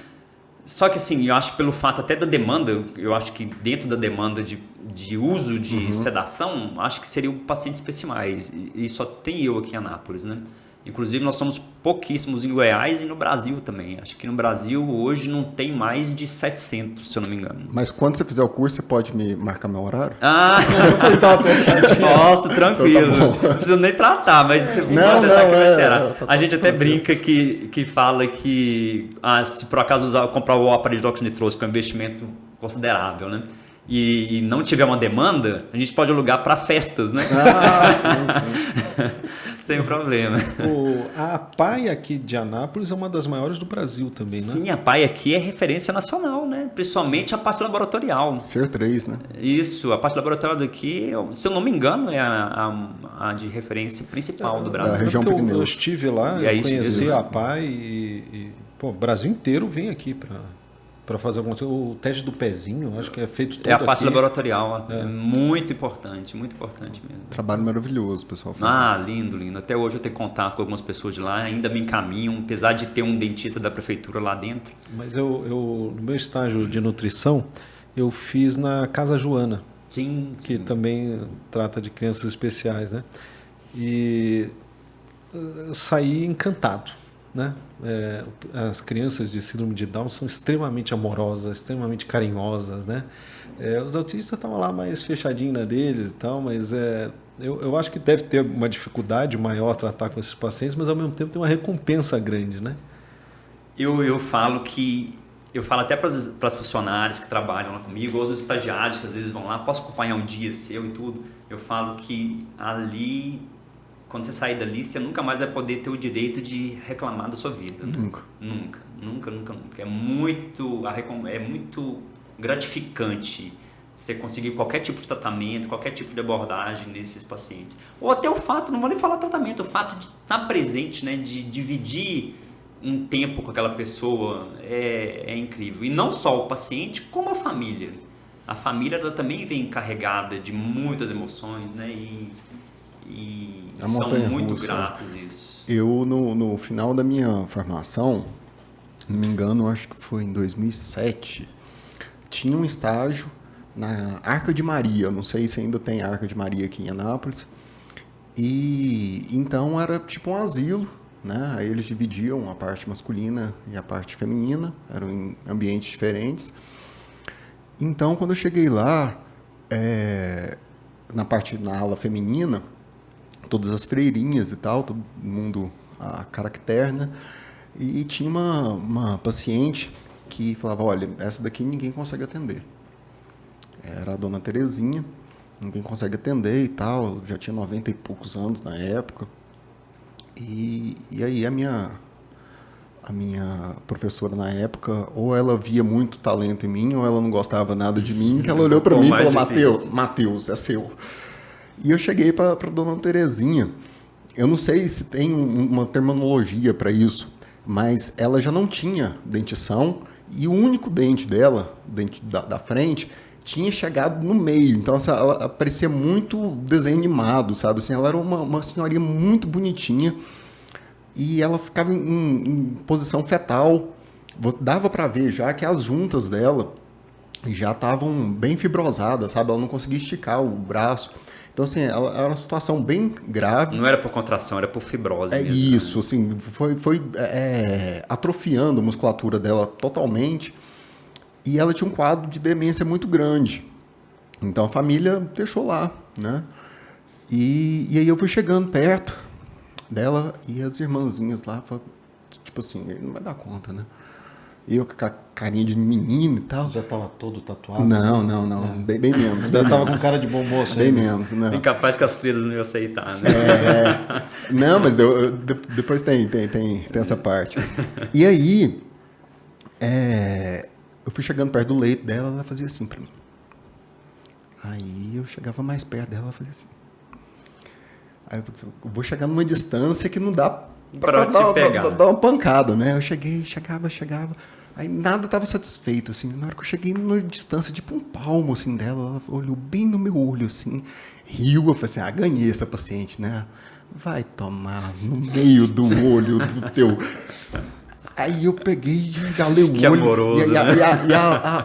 Só que assim, eu acho pelo fato até da demanda, eu acho que dentro da demanda de uso de sedação, acho que seriam pacientes especiais. E só tem eu aqui em Anápolis, né? Inclusive, nós somos pouquíssimos em Goiás e no Brasil também. Acho que no Brasil hoje não tem mais de 700, se eu não me engano. Mas quando você fizer o curso, você pode me marcar meu horário? Nossa, tranquilo. Então, tá, não preciso nem tratar, mas você pode deixar que vai cheirar. A gente até brinca que fala que se por acaso comprar o aparelho de óxido nitroso, que é um investimento considerável, né? E não tiver uma demanda, a gente pode alugar para festas, né? Sim. Sem problema. A APAI aqui de Anápolis é uma das maiores do Brasil também, né? Sim, a APAI aqui é referência nacional, né? Principalmente a parte laboratorial. Ser 3, né? Isso, a parte laboratorial daqui, se eu não me engano, é a de referência principal do Brasil. Da região Pirineus. Eu estive lá, eu conheci a APAI e o Brasil inteiro vem aqui para fazer alguma coisa. O teste do pezinho, acho que é feito todo É a parte aqui. laboratorial, é muito importante mesmo. Trabalho maravilhoso, pessoal. Fala. Lindo. Até hoje eu tenho contato com algumas pessoas de lá, ainda me encaminham, apesar de ter um dentista da prefeitura lá dentro. Mas eu no meu estágio de nutrição, eu fiz na Casa Joana, que também trata de crianças especiais, né? E eu saí encantado, né? As crianças de síndrome de Down são extremamente amorosas, extremamente carinhosas, né? Os autistas estavam lá mais fechadinhos na deles e tal, mas eu acho que deve ter uma dificuldade maior tratar com esses pacientes, mas ao mesmo tempo tem uma recompensa grande, né? Eu falo até para as funcionárias que trabalham lá comigo, ou os estagiários que às vezes vão lá, posso acompanhar um dia seu e tudo. Eu falo que ali, quando você sair dali, você nunca mais vai poder ter o direito de reclamar da sua vida. Nunca. Nunca. É muito gratificante você conseguir qualquer tipo de tratamento, qualquer tipo de abordagem nesses pacientes. Ou até o fato, não vou nem falar tratamento, o fato de estar presente, né, de dividir um tempo com aquela pessoa é incrível. E não só o paciente, como a família. A família ela também vem carregada de muitas emoções, né, e são muito gratos isso. Eu, no final da minha formação, não me engano, acho que foi em 2007, tinha um estágio na Arca de Maria. Não sei se ainda tem Arca de Maria aqui em Anápolis. E então era tipo um asilo, né? Aí eles dividiam a parte masculina e a parte feminina, eram em ambientes diferentes. Então, quando eu cheguei lá, na ala feminina, todas as freirinhas e tal, todo mundo a caractere, né? E tinha uma paciente que falava, olha, essa daqui ninguém consegue atender. Era a dona Terezinha, ninguém consegue atender e tal, já tinha 90 e poucos anos na época. E aí a minha professora na época, ou ela via muito talento em mim, ou ela não gostava nada de mim, que ela olhou para mim e falou, Matheus, é seu. E eu cheguei para dona Terezinha, eu não sei se tem uma terminologia para isso, mas ela já não tinha dentição, e o único dente dela, o dente da frente, tinha chegado no meio, então ela parecia muito desenho animado, sabe? Assim, ela era uma senhorinha muito bonitinha, e ela ficava em posição fetal. Dava para ver já que as juntas dela já estavam bem fibrosadas, sabe? Ela não conseguia esticar o braço. Então, assim, ela era uma situação bem grave. Não era por contração, era por fibrose mesmo, Isso, né? assim, foi atrofiando a musculatura dela totalmente. E ela tinha um quadro de demência muito grande. Então, a família deixou lá, né? E aí eu fui chegando perto dela e as irmãzinhas lá, tipo assim, ele não vai dar conta, né? Eu com a carinha de menino e tal. Já estava todo tatuado? Não. Bem menos. Já estava com cara de bom moço. Bem menos, né? Incapaz que as freiras não iam aceitar, né? Não, mas depois tem essa parte. E aí, eu fui chegando perto do leito dela, ela fazia assim pra mim. Aí eu chegava mais perto dela, ela fazia assim. Aí eu vou chegar numa distância que não dá pra dar uma pancada, né? Eu chegava. Aí nada estava satisfeito, assim. Na hora que eu cheguei numa distância, tipo um palmo, assim, dela, ela olhou bem no meu olho, assim, riu. Eu falei assim, ganhei essa paciente, né? Vai tomar no meio do olho do teu... Aí eu peguei e regalei o olho. Amoroso, e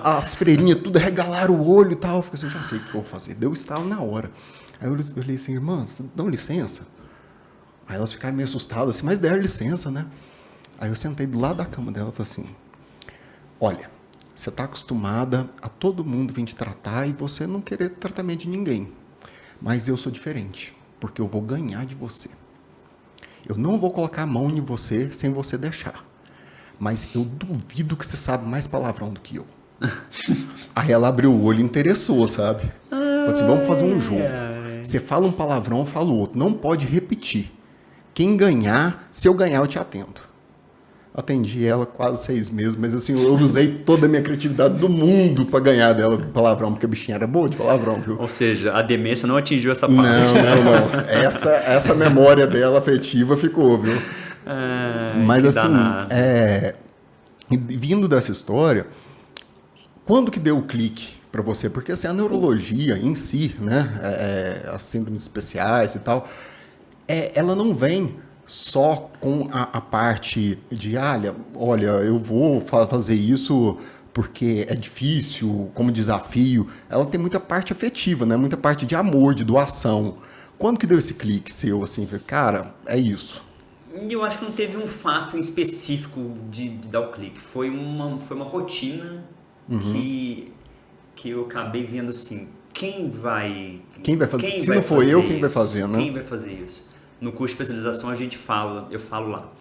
as freirinhas tudo regalaram o olho e tal. Eu falei assim, já sei o que eu vou fazer. Deu estalo na hora. Aí eu olhei assim, irmãs, dão licença? Aí elas ficaram meio assustadas, assim, mas deram licença, né? Aí eu sentei do lado da cama dela e falei assim, olha, você está acostumada a todo mundo vir te tratar e você não querer tratamento de ninguém. Mas eu sou diferente, porque eu vou ganhar de você. Eu não vou colocar a mão em você sem você deixar. Mas eu duvido que você sabe mais palavrão do que eu. Aí ela abriu o olho e interessou, sabe? Falei assim, vamos fazer um jogo. Você fala um palavrão, eu falo outro. Não pode repetir. Quem ganhar, se eu ganhar, eu te atendo. Atendi ela quase 6 meses, mas assim, eu usei toda a minha criatividade do mundo para ganhar dela do palavrão, porque a bichinha era boa de palavrão, viu? Ou seja, a demência não atingiu essa parte. Não. Essa memória dela afetiva ficou, viu? Mas assim, vindo dessa história, quando que deu o clique para você? Porque assim, a neurologia em si, né, as síndromes especiais e tal, ela não vem só com a parte de, olha, eu vou fazer isso porque é difícil, como desafio. Ela tem muita parte afetiva, né? Muita parte de amor, de doação. Quando que deu esse clique seu, assim, cara, é isso? Eu acho que não teve um fato em específico de dar o clique. Foi uma rotina que eu acabei vendo assim, quem vai fazer? Se não for eu, quem vai fazer, né? Quem vai fazer isso? No curso de especialização eu falo lá,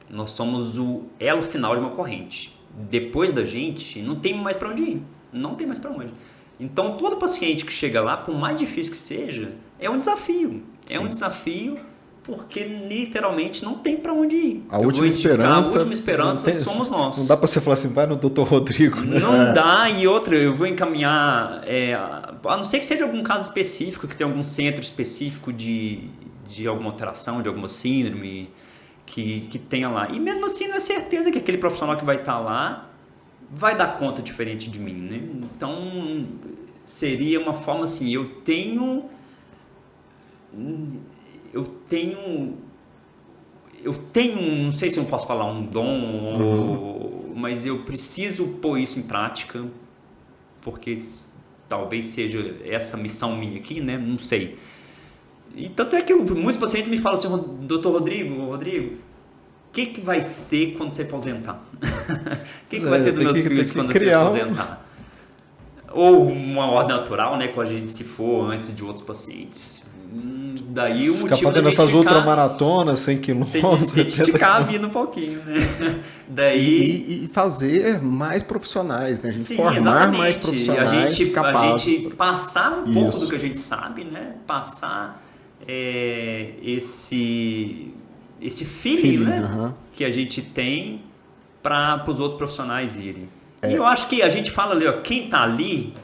nós somos o elo final de uma corrente. Depois da gente, não tem mais para onde ir. Não tem mais para onde. Então, todo paciente que chega lá, por mais difícil que seja, é um desafio. Sim. É um desafio porque literalmente não tem para onde ir. A última esperança somos nós. Não dá para você falar assim, vai no Dr. Rodrigo. Né? Não dá, e outra, eu vou encaminhar, a não ser que seja algum caso específico, que tem algum centro específico de alguma alteração, de alguma síndrome que tenha lá. E mesmo assim não é certeza que aquele profissional que vai estar lá vai dar conta diferente de mim, né? Então seria uma forma assim, eu tenho, não sei se eu posso falar um dom, mas eu preciso pôr isso em prática, porque talvez seja essa missão minha aqui, né? Não sei. E tanto é que muitos pacientes me falam assim, Dr. Rodrigo, o que vai ser quando você aposentar? O que vai ser dos meus filhos quando você aposentar? Ou uma ordem natural, né, com a gente se for antes de outros pacientes. Daí o Ficar motivo fazendo da gente essas ficar... ultramaratonas, 100 quilômetros. Tem que esticar a vida um pouquinho, né? Daí... E fazer mais profissionais, né? A gente Sim, formar exatamente. mais profissionais A capazes. gente passar um pouco Isso. do que a gente sabe, né? Passar esse feeling, né? Aham. Que a gente tem para os outros profissionais irem. E eu acho que a gente fala ali, ó, quem tá ali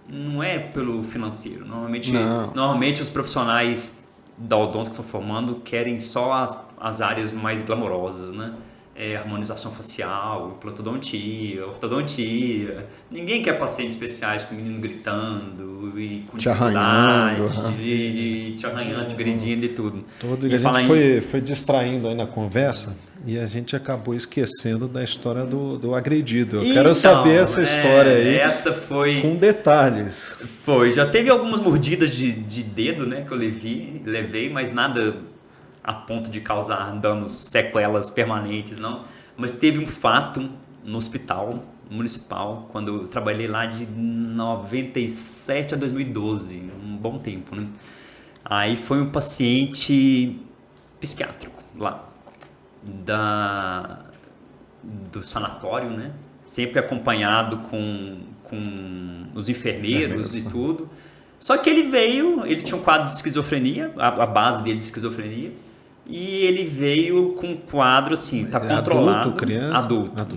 não é pelo financeiro. Normalmente os profissionais da odonto que estão formando querem só as áreas mais glamourosas, né? Harmonização facial, implantodontia, ortodontia. Ninguém quer pacientes especiais com o menino gritando e com Te arranhando, te arranhando, te agredindo e tudo. Tudo. E A falar gente foi distraindo aí na conversa e a gente acabou esquecendo da história do agredido. Eu quero saber essa história aí Essa foi... com detalhes. Foi. Já teve algumas mordidas de dedo, né, que eu levei, mas nada a ponto de causar danos, sequelas permanentes, não. Mas teve um fato no hospital municipal, quando eu trabalhei lá de 97 a 2012, um bom tempo, né? Aí foi um paciente psiquiátrico lá, do sanatório, né? Sempre acompanhado com os enfermeiros e tudo. Só que ele tinha um quadro de esquizofrenia, a base dele de esquizofrenia, e ele veio com um quadro assim, tá controlado. Adulto, criança?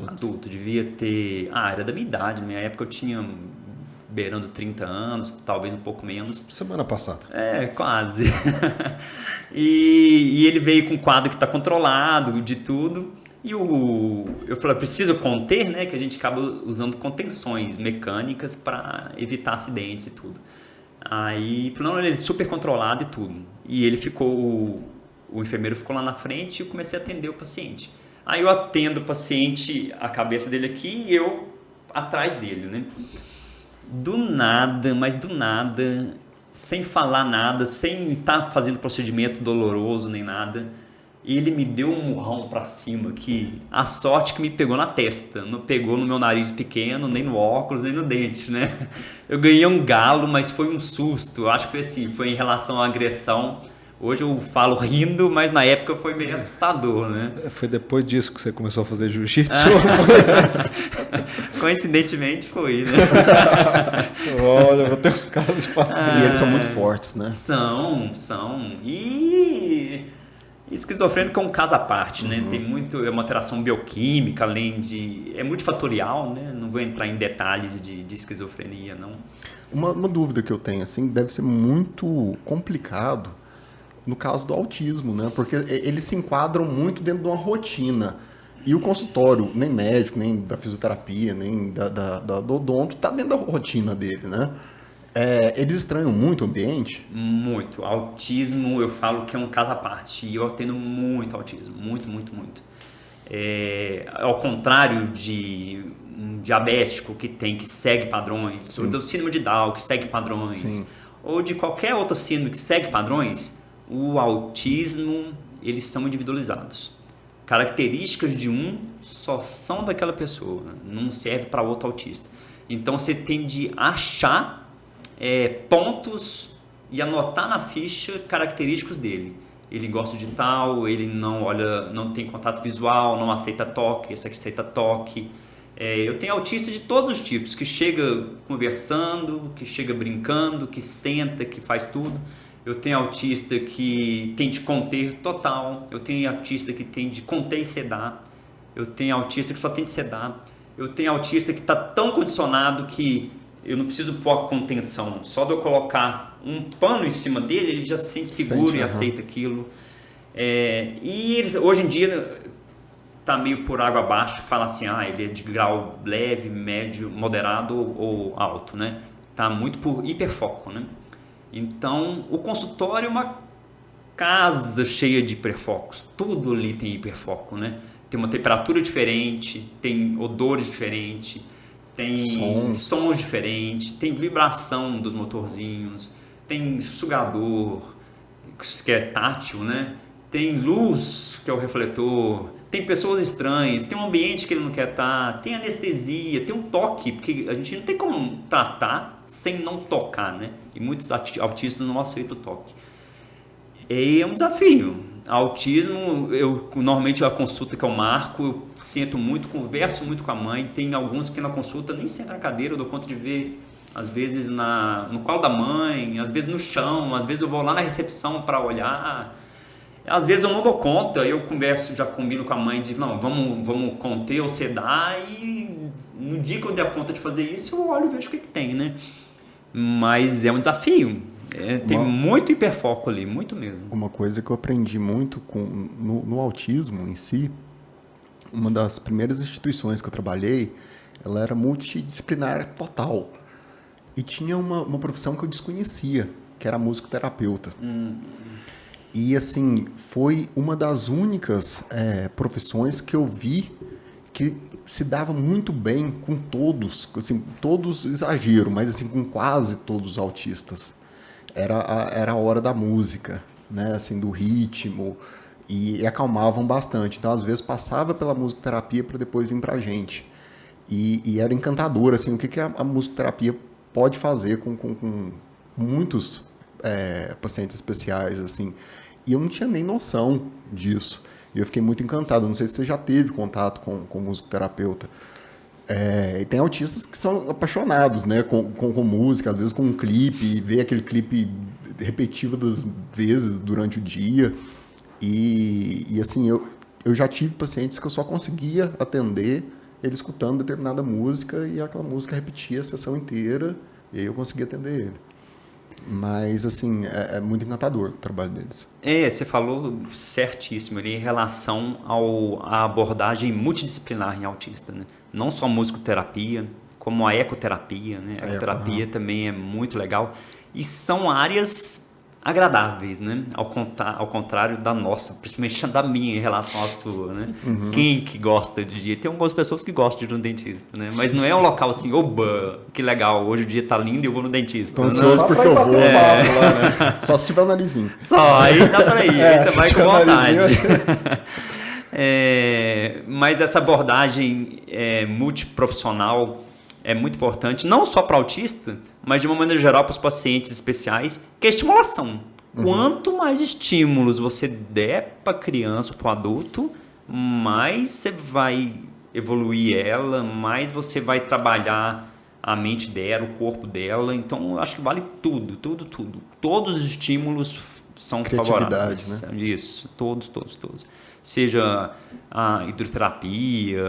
Adulto, devia ter... era da minha idade, na minha época eu tinha beirando 30 anos, talvez um pouco menos. Semana passada. Quase. E ele veio com um quadro que está controlado, de tudo. E eu falei, preciso conter, né? Que a gente acaba usando contenções mecânicas para evitar acidentes e tudo. Aí, não, ele é super controlado e tudo. E ele ficou, o enfermeiro ficou lá na frente e eu comecei a atender o paciente. Aí eu atendo o paciente, a cabeça dele aqui e eu atrás dele, né? Do nada, sem falar nada, sem estar fazendo procedimento doloroso nem nada, ele me deu um murrão pra cima que a sorte que me pegou na testa, não pegou no meu nariz pequeno, nem no óculos, nem no dente, né? Eu ganhei um galo, mas foi um susto, eu acho que foi assim, foi em relação à agressão. Hoje eu falo rindo, mas na época foi meio assustador, né? Foi depois disso que você começou a fazer jiu-jitsu? Coincidentemente foi, né? Olha, eu vou ter uns casos de paciente. E eles são muito fortes, né? São. E esquizofrênico é um caso à parte, né? Tem muito, é uma alteração bioquímica, além de... É multifatorial, né? Não vou entrar em detalhes de esquizofrenia, não. Uma dúvida que eu tenho, assim, deve ser muito complicado no caso do autismo, né? Porque eles se enquadram muito dentro de uma rotina. E o consultório, nem médico, nem da fisioterapia, nem do odonto, tá dentro da rotina dele, né? Eles estranham muito o ambiente? Muito. Autismo, eu falo que é um caso à parte. E eu atendo muito autismo. Muito. Ao contrário de um diabético que segue padrões, Sim. ou do síndrome de Down que segue padrões, Sim. ou de qualquer outra síndrome que segue padrões, o autismo, eles são individualizados. Características de um só são daquela pessoa, não serve para outro autista. Então você tem de achar pontos e anotar na ficha característicos dele. Ele gosta de tal, ele não tem contato visual, não aceita toque, esse aqui aceita toque. Eu tenho autista de todos os tipos, que chega conversando, que chega brincando, que senta, que faz tudo. Eu tenho autista que tem de conter total, eu tenho autista que tem de conter e sedar, eu tenho autista que só tem de sedar, eu tenho autista que está tão condicionado que eu não preciso pôr a contenção, só de eu colocar um pano em cima dele, ele já se sente seguro e aceita aquilo. E eles, hoje em dia está meio por água abaixo, fala assim, ele é de grau leve, médio, moderado ou alto, né? Está muito por hiperfoco, né? Então, o consultório é uma casa cheia de hiperfocos. Tudo ali tem hiperfoco, né? Tem uma temperatura diferente, tem odores diferentes, tem sons diferentes, tem vibração dos motorzinhos, tem sugador, que é tátil, né? Tem luz, que é o refletor, tem pessoas estranhas, tem um ambiente que ele não quer estar, tem anestesia, tem um toque, porque a gente não tem como tratar sem não tocar, né? E muitos autistas não aceitam o toque. É um desafio. Autismo, normalmente a consulta que eu marco, eu sento muito, converso muito com a mãe. Tem alguns que na consulta nem sento na cadeira, eu dou conta de ver, às vezes no colo da mãe, às vezes no chão, às vezes eu vou lá na recepção para olhar. Às vezes eu não dou conta, eu converso, já combino com a mãe de não, vamos conter ou sedar, e no dia que eu der conta de fazer isso, eu olho e vejo o que tem, né? Mas é um desafio. Tem muito hiperfoco ali, muito mesmo. Uma coisa que eu aprendi muito no autismo em si, uma das primeiras instituições que eu trabalhei, ela era multidisciplinar total. E tinha uma profissão que eu desconhecia, que era musicoterapeuta. E, assim, foi uma das únicas profissões que eu vi que se dava muito bem com todos, assim, todos exagero, mas assim, com quase todos os autistas. Era a hora da música, né, assim, do ritmo, e acalmavam bastante. Então, às vezes, passava pela musicoterapia para depois vir para a gente. E era encantador, assim, o que a musicoterapia pode fazer com muitos pacientes especiais, assim. E eu não tinha nem noção disso. E eu fiquei muito encantado. Não sei se você já teve contato com musicoterapeuta. E tem autistas que são apaixonados, né, com música, às vezes com um clipe, e vê aquele clipe repetidas vezes durante o dia. E assim, eu já tive pacientes que eu só conseguia atender ele escutando determinada música, e aquela música repetia a sessão inteira, e aí eu conseguia atender ele. Mas, assim, é muito encantador o trabalho deles. Você falou certíssimo ali em relação à abordagem multidisciplinar em autista, né? Não só a musicoterapia, como a ecoterapia, né? A ecoterapia também é muito legal. E são áreas agradáveis, né? Ao contrário da nossa, principalmente da minha em relação à sua, né? Quem que gosta de dia? Tem algumas pessoas que gostam de ir no dentista, né? Mas não é um local assim, oba, que legal, hoje o dia tá lindo e eu vou no dentista. Tô ansioso porque eu vou. Lá, né? Só se tiver o narizinho. Só, aí dá pra ir, aí você vai com vontade. Mas essa abordagem multiprofissional é muito importante, não só para autista, mas de uma maneira geral para os pacientes especiais, que é a estimulação. Quanto mais estímulos você der para a criança ou para o adulto, mais você vai evoluir ela, mais você vai trabalhar a mente dela, o corpo dela. Então, eu acho que vale tudo. Todos os estímulos são favoráveis. Né? Isso, todos. Seja a hidroterapia,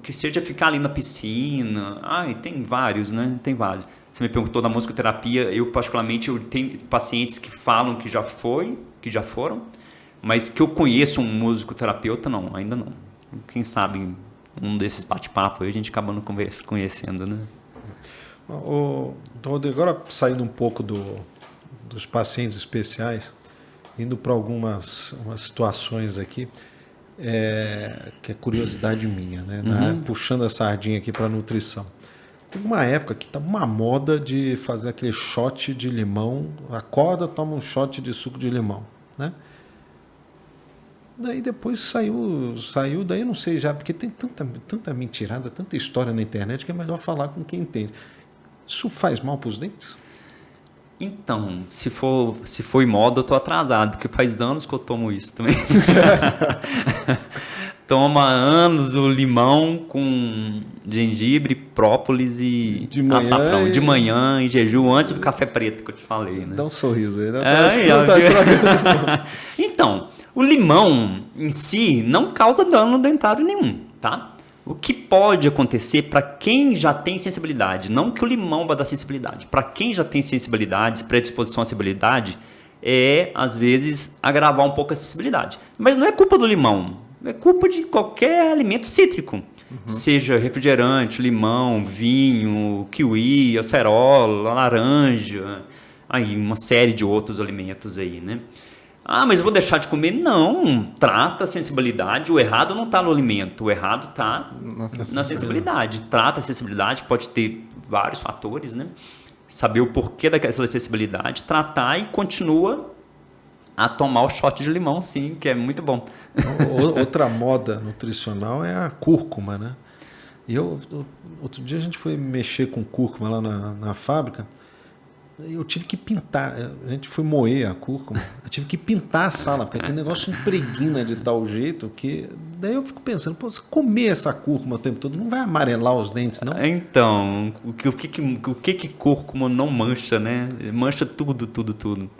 que seja ficar ali na piscina. Tem vários, né? Tem vários. Você me perguntou da musicoterapia, eu particularmente tenho pacientes que falam que já foram, mas que eu conheço um musicoterapeuta, não, ainda não. Quem sabe um desses bate-papos aí a gente acaba conhecendo, né? Rodrigo, agora saindo um pouco dos pacientes especiais, indo para algumas situações aqui, que é curiosidade minha, né? Puxando a sardinha aqui para nutrição. Teve uma época que estava uma moda de fazer aquele shot de limão, acorda, toma um shot de suco de limão, né? Daí depois saiu, daí eu não sei já, porque tem tanta mentirada, tanta história na internet que é melhor falar com quem entende. Isso faz mal para os dentes? Então, se for em moda, eu tô atrasado, porque faz anos que eu tomo isso também. Toma anos o limão com gengibre, própolis e açafrão. De manhã, em jejum, antes do café preto que eu te falei, né? Dá um sorriso aí, né? Então, o limão em si não causa dano dentário nenhum, tá? O que pode acontecer para quem já tem sensibilidade, não que o limão vai dar sensibilidade, para quem já tem sensibilidade, predisposição à sensibilidade, às vezes, agravar um pouco a sensibilidade. Mas não é culpa do limão, é culpa de qualquer alimento cítrico. Seja refrigerante, limão, vinho, kiwi, acerola, laranja, aí uma série de outros alimentos aí, né? Mas eu vou deixar de comer? Não, trata a sensibilidade. O errado não está no alimento, o errado está na sensibilidade. Trata a sensibilidade, que pode ter vários fatores, né? Saber o porquê daquela sensibilidade, tratar e continua a tomar o shot de limão, sim, que é muito bom. Outra moda nutricional é a cúrcuma, né? E outro dia a gente foi mexer com cúrcuma lá na fábrica. eu tive que pintar. A gente foi moer a cúrcuma. Eu tive que pintar a sala, porque aquele negócio impregna de tal jeito que... Daí eu fico pensando, pô, se comer essa cúrcuma o tempo todo, não vai amarelar os dentes, não? Então, o que cúrcuma não mancha, né? Mancha tudo, tudo, tudo.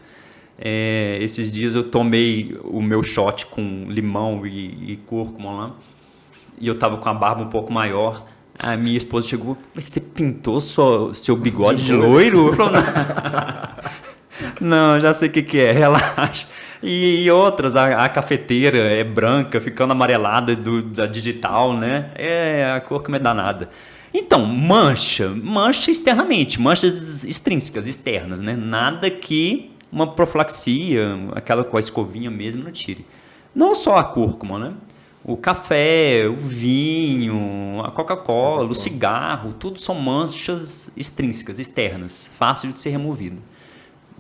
Esses dias eu tomei o meu shot com limão e cúrcuma lá, e eu tava com a barba um pouco maior. A minha esposa chegou, mas você pintou seu bigode de loiro? Eu falei, não, já sei o que é, relaxa. E outras, a cafeteira é branca, ficando amarelada da digital, né? A cor que me dá nada. Então, mancha externamente, manchas extrínsecas, externas, né? Nada que uma profilaxia, aquela com a escovinha mesmo, não tire. Não só a cúrcuma, né? O café, o vinho, a Coca-Cola, o cigarro, tudo são manchas extrínsecas, externas, fácil de ser removido.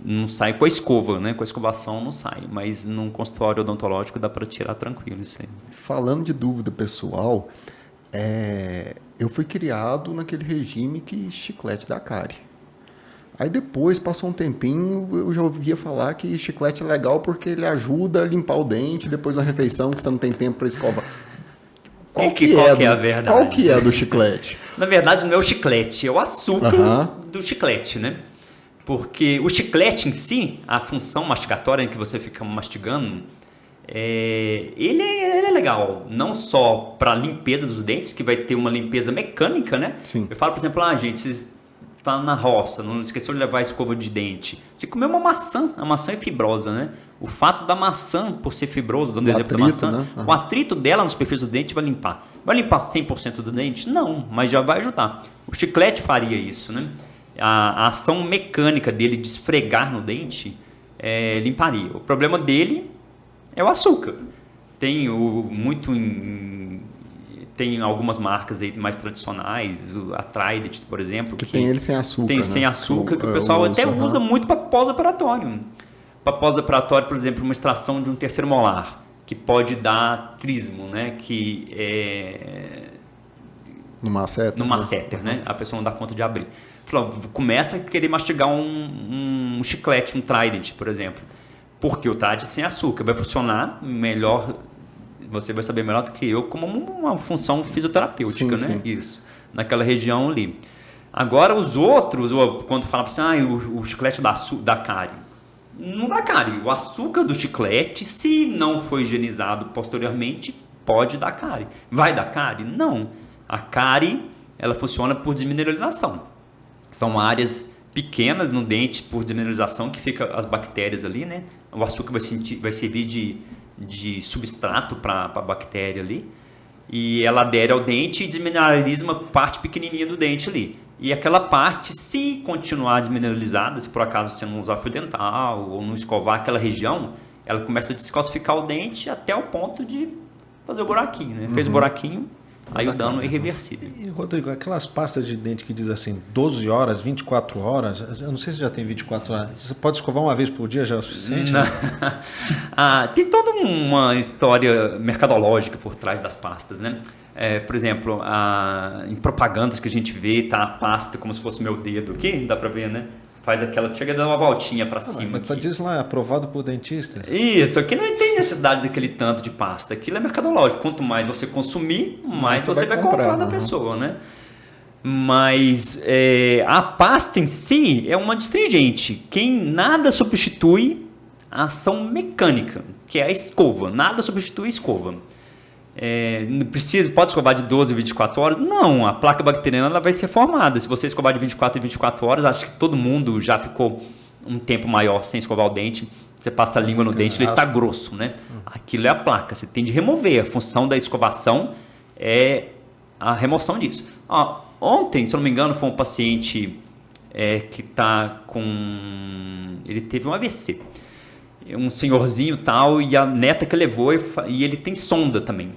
Não sai com a escova, né? Com a escovação não sai, mas num consultório odontológico dá para tirar tranquilo isso aí. Falando de dúvida pessoal, eu fui criado naquele regime que chiclete dá cárie. Aí depois, passou um tempinho, eu já ouvia falar que chiclete é legal porque ele ajuda a limpar o dente depois da refeição, que você não tem tempo para escovar. Qual que é a verdade? Qual que é do chiclete? Na verdade, não é o chiclete, é o açúcar do chiclete, né? Porque o chiclete em si, a função mastigatória em que você fica mastigando, ele é legal, não só para a limpeza dos dentes, que vai ter uma limpeza mecânica, né? Sim. Eu falo, por exemplo, gente, vocês estão na roça, não esqueceu de levar a escova de dente. Você comeu uma maçã, a maçã é fibrosa, né? O fato da maçã, por ser fibroso, dando o exemplo da maçã, né? O atrito dela na superfície do dente vai limpar. Vai limpar 100% do dente? Não, mas já vai ajudar. O chiclete faria isso, né? A ação mecânica dele de esfregar no dente limparia. O problema dele é o açúcar. Tem tem algumas marcas aí mais tradicionais, a Trident, por exemplo. Que tem ele sem açúcar. Tem sem açúcar, que o pessoal até usa muito para pós-operatório. Para pós-operatório, por exemplo, uma extração de um terceiro molar, que pode dar trismo, né? Que no masseter, né? A pessoa não dá conta de abrir. Começa a querer mastigar um chiclete, um Trident, por exemplo. Porque o Trident sem açúcar vai funcionar melhor. Você vai saber melhor do que eu como uma função fisioterapêutica, sim, né? Sim. Isso, naquela região ali. Agora, os outros, quando fala assim, o chiclete dá cárie. Não dá cárie. O açúcar do chiclete, se não for higienizado posteriormente, pode dar cárie. Vai dar cárie? Não. A cárie, ela funciona por desmineralização. São áreas pequenas no dente por desmineralização que fica as bactérias ali, né? O açúcar vai servir de substrato para a bactéria ali, e ela adere ao dente e desmineraliza uma parte pequenininha do dente ali. E aquela parte, se continuar desmineralizada, se por acaso você não usar fio dental ou não escovar aquela região, ela começa a descalcificar o dente até o ponto de fazer o buraquinho, né? Fez o buraquinho, aí o dano é irreversível. E, Rodrigo, aquelas pastas de dente que diz assim, 12 horas, 24 horas, eu não sei se já tem 24 horas, você pode escovar uma vez por dia já é o suficiente? Né? Tem toda uma história mercadológica por trás das pastas, né? Por exemplo, em propagandas que a gente vê, tá a pasta como se fosse meu dedo aqui, dá pra ver, né? Faz aquela, chega a dar uma voltinha para cima. Mas diz lá, aprovado por dentistas. Isso, aqui não tem necessidade daquele tanto de pasta. Aquilo é mercadológico. Quanto mais você consumir, mais você vai comprar da pessoa, né? Mas a pasta em si é uma astringente. Nada substitui a ação mecânica, que é a escova. Nada substitui a escova. Pode escovar de 12 a 24 horas? Não, a placa bacteriana ela vai ser formada. Se você escovar de 24 a 24 horas, acho que todo mundo já ficou um tempo maior sem escovar o dente. Você passa a língua no dente, ele está grosso, né? Aquilo é a placa, você tem de remover. A função da escovação é a remoção disso. Ontem, se eu não me engano, foi um paciente que está com... Ele teve um AVC. Um senhorzinho tal, e a neta que levou, e ele tem sonda também.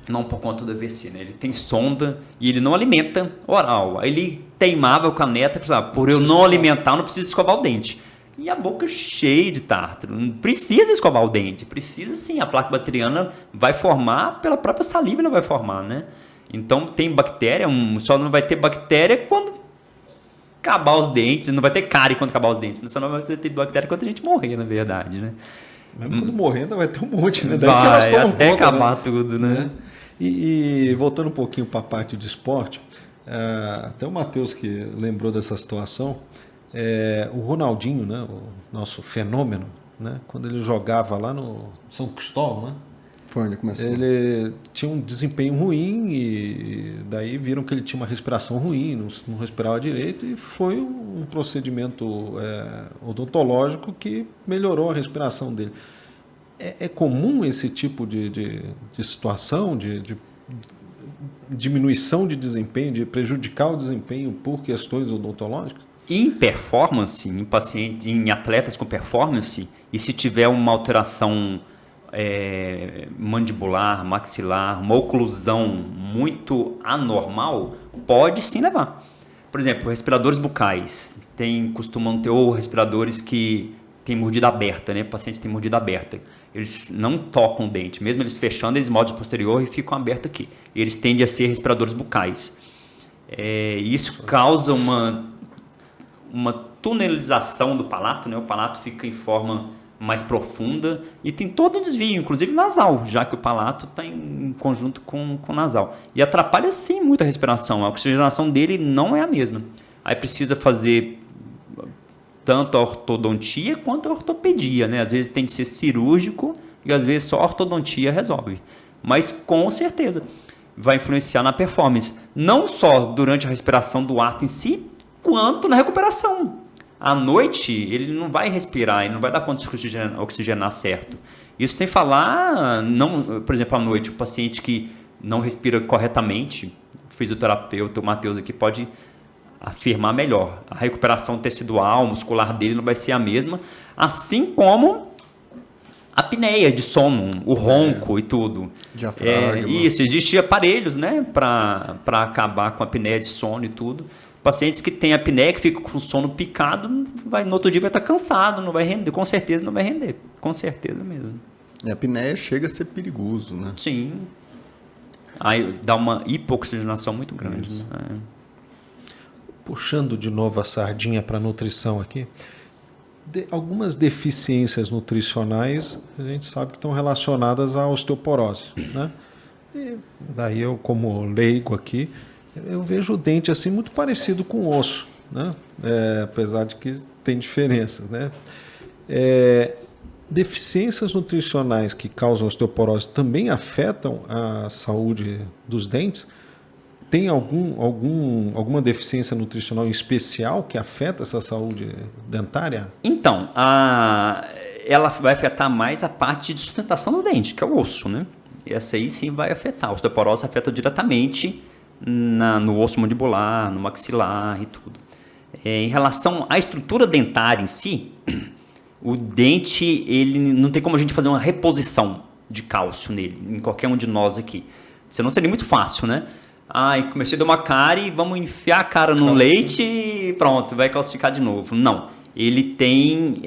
Não por conta do AVC, né? Ele tem sonda e ele não alimenta oral. Aí ele teimava com a neta, por eu não alimentar, eu não preciso escovar o dente. E a boca cheia de tártaro. Não precisa escovar o dente. Precisa sim, a placa bacteriana vai formar, pela própria saliva ela vai formar, né? Então tem bactéria, só não vai ter bactéria quando acabar os dentes, não vai ter cárie quando acabar os dentes, só não vai ter bactéria quando a gente morrer, na verdade, né? Mesmo quando morrer ainda vai ter um monte, né? Daí Vai, que elas tomam até conta, acabar né? tudo, né? E voltando um pouquinho para a parte de esporte, até o Matheus que lembrou dessa situação, o Ronaldinho, né, o nosso fenômeno, né, quando ele jogava lá no São Cristóvão, né, Foi onde começou. ele tinha um desempenho ruim e daí viram que ele tinha uma respiração ruim, não respirava direito e foi um procedimento odontológico que melhorou a respiração dele. É comum esse tipo de situação, de diminuição de desempenho, de prejudicar o desempenho por questões odontológicas? Em performance, em atletas com performance, e se tiver uma alteração mandibular, maxilar, uma oclusão muito anormal, pode sim levar. Por exemplo, respiradores bucais costumam ter ou respiradores que têm mordida aberta, né? Pacientes têm mordida aberta. Eles não tocam o dente, mesmo eles fechando, eles mordem posterior e ficam abertos aqui. E eles tendem a ser respiradores bucais. Isso causa uma tunelização do palato, né? O palato fica em forma mais profunda e tem todo um desvio, inclusive nasal, já que o palato está em conjunto com o nasal. E atrapalha sim muito a respiração, a oxigenação dele não é a mesma. Aí precisa fazer tanto a ortodontia quanto a ortopedia, né? Às vezes tem de ser cirúrgico e às vezes só a ortodontia resolve. Mas com certeza vai influenciar na performance, não só durante a respiração do ato em si, quanto na recuperação. À noite, ele não vai respirar, ele não vai dar conta de oxigenar certo. Isso sem falar, por exemplo, à noite, o paciente que não respira corretamente, o fisioterapeuta, o Matheus aqui, pode afirmar melhor. A recuperação tecidual, muscular dele não vai ser a mesma, assim como a apneia de sono, o ronco e tudo. Diafragma. Isso, existem aparelhos, né, para acabar com a apneia de sono e tudo. Pacientes que têm apneia, que ficam com sono picado, no outro dia vai estar cansado, não vai render, com certeza não vai render, com certeza mesmo. A apneia chega a ser perigoso, né? Sim. Aí dá uma hipoxigenação muito grande. Né? Puxando de novo a sardinha para a nutrição aqui, algumas deficiências nutricionais a gente sabe que estão relacionadas à osteoporose, né? E daí eu, como leigo aqui, eu vejo o dente assim muito parecido com o osso, né? Apesar de que tem diferenças, né? Deficiências nutricionais que causam osteoporose também afetam a saúde dos dentes? Tem alguma deficiência nutricional em especial que afeta essa saúde dentária? Então, ela vai afetar mais a parte de sustentação do dente, que é o osso, né? Essa aí sim vai afetar. A osteoporose afeta diretamente no osso mandibular, no maxilar e tudo. Em relação à estrutura dentária em si, o dente, ele não tem como a gente fazer uma reposição de cálcio nele, em qualquer um de nós aqui. Senão seria muito fácil, né? Comecei a dar uma cárie, vamos enfiar a cara no leite e pronto, vai calcificar de novo. Não. Ele tem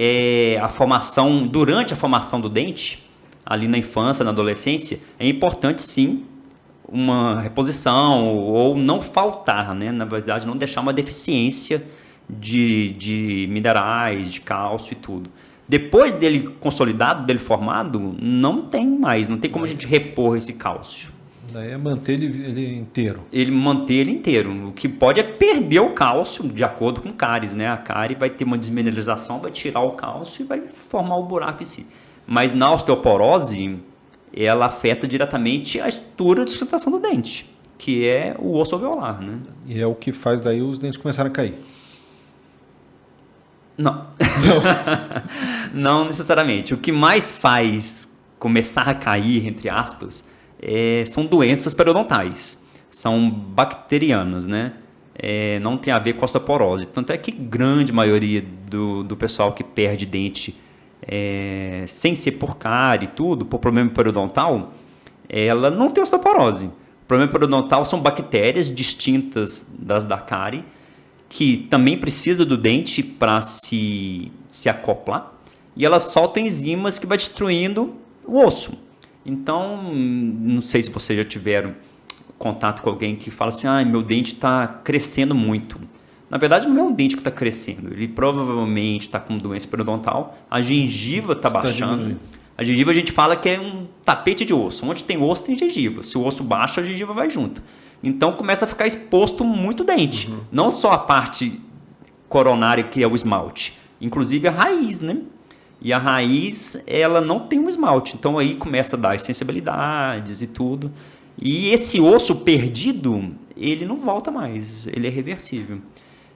a formação, durante a formação do dente, ali na infância, na adolescência, é importante sim uma reposição ou não faltar, né? Na verdade, não deixar uma deficiência de minerais, de cálcio e tudo. Depois dele consolidado, dele formado, não tem como a gente repor esse cálcio. Daí é manter ele inteiro. Manter ele inteiro. O que pode é perder o cálcio, de acordo com cáries, né? A cárie vai ter uma desmineralização, vai tirar o cálcio e vai formar o buraco em si. Mas na osteoporose, ela afeta diretamente a estrutura de sustentação do dente, que é o osso alveolar, né? E é o que faz daí os dentes começarem a cair. Não. Não necessariamente. O que mais faz começar a cair, entre aspas, são doenças periodontais. São bacterianas, né? Não tem a ver com a osteoporose. Tanto é que grande maioria do pessoal que perde dente sem ser por cárie e tudo, por problema periodontal, ela não tem osteoporose. O problema periodontal são bactérias distintas das da cárie, que também precisa do dente para se acoplar, e elas soltam enzimas que vai destruindo o osso. Então, não sei se vocês já tiveram contato com alguém que fala assim, meu dente está crescendo muito. Na verdade, não é um dente que está crescendo. Ele provavelmente está com doença periodontal. A gengiva está baixando. diminuindo. A gengiva a gente fala que é um tapete de osso. Onde tem osso, tem gengiva. Se o osso baixa, a gengiva vai junto. Então, começa a ficar exposto muito dente. Não só a parte coronária, que é o esmalte. Inclusive a raiz, né? E a raiz, ela não tem um esmalte. Então, aí começa a dar as sensibilidades e tudo. E esse osso perdido, ele não volta mais. Ele é reversível.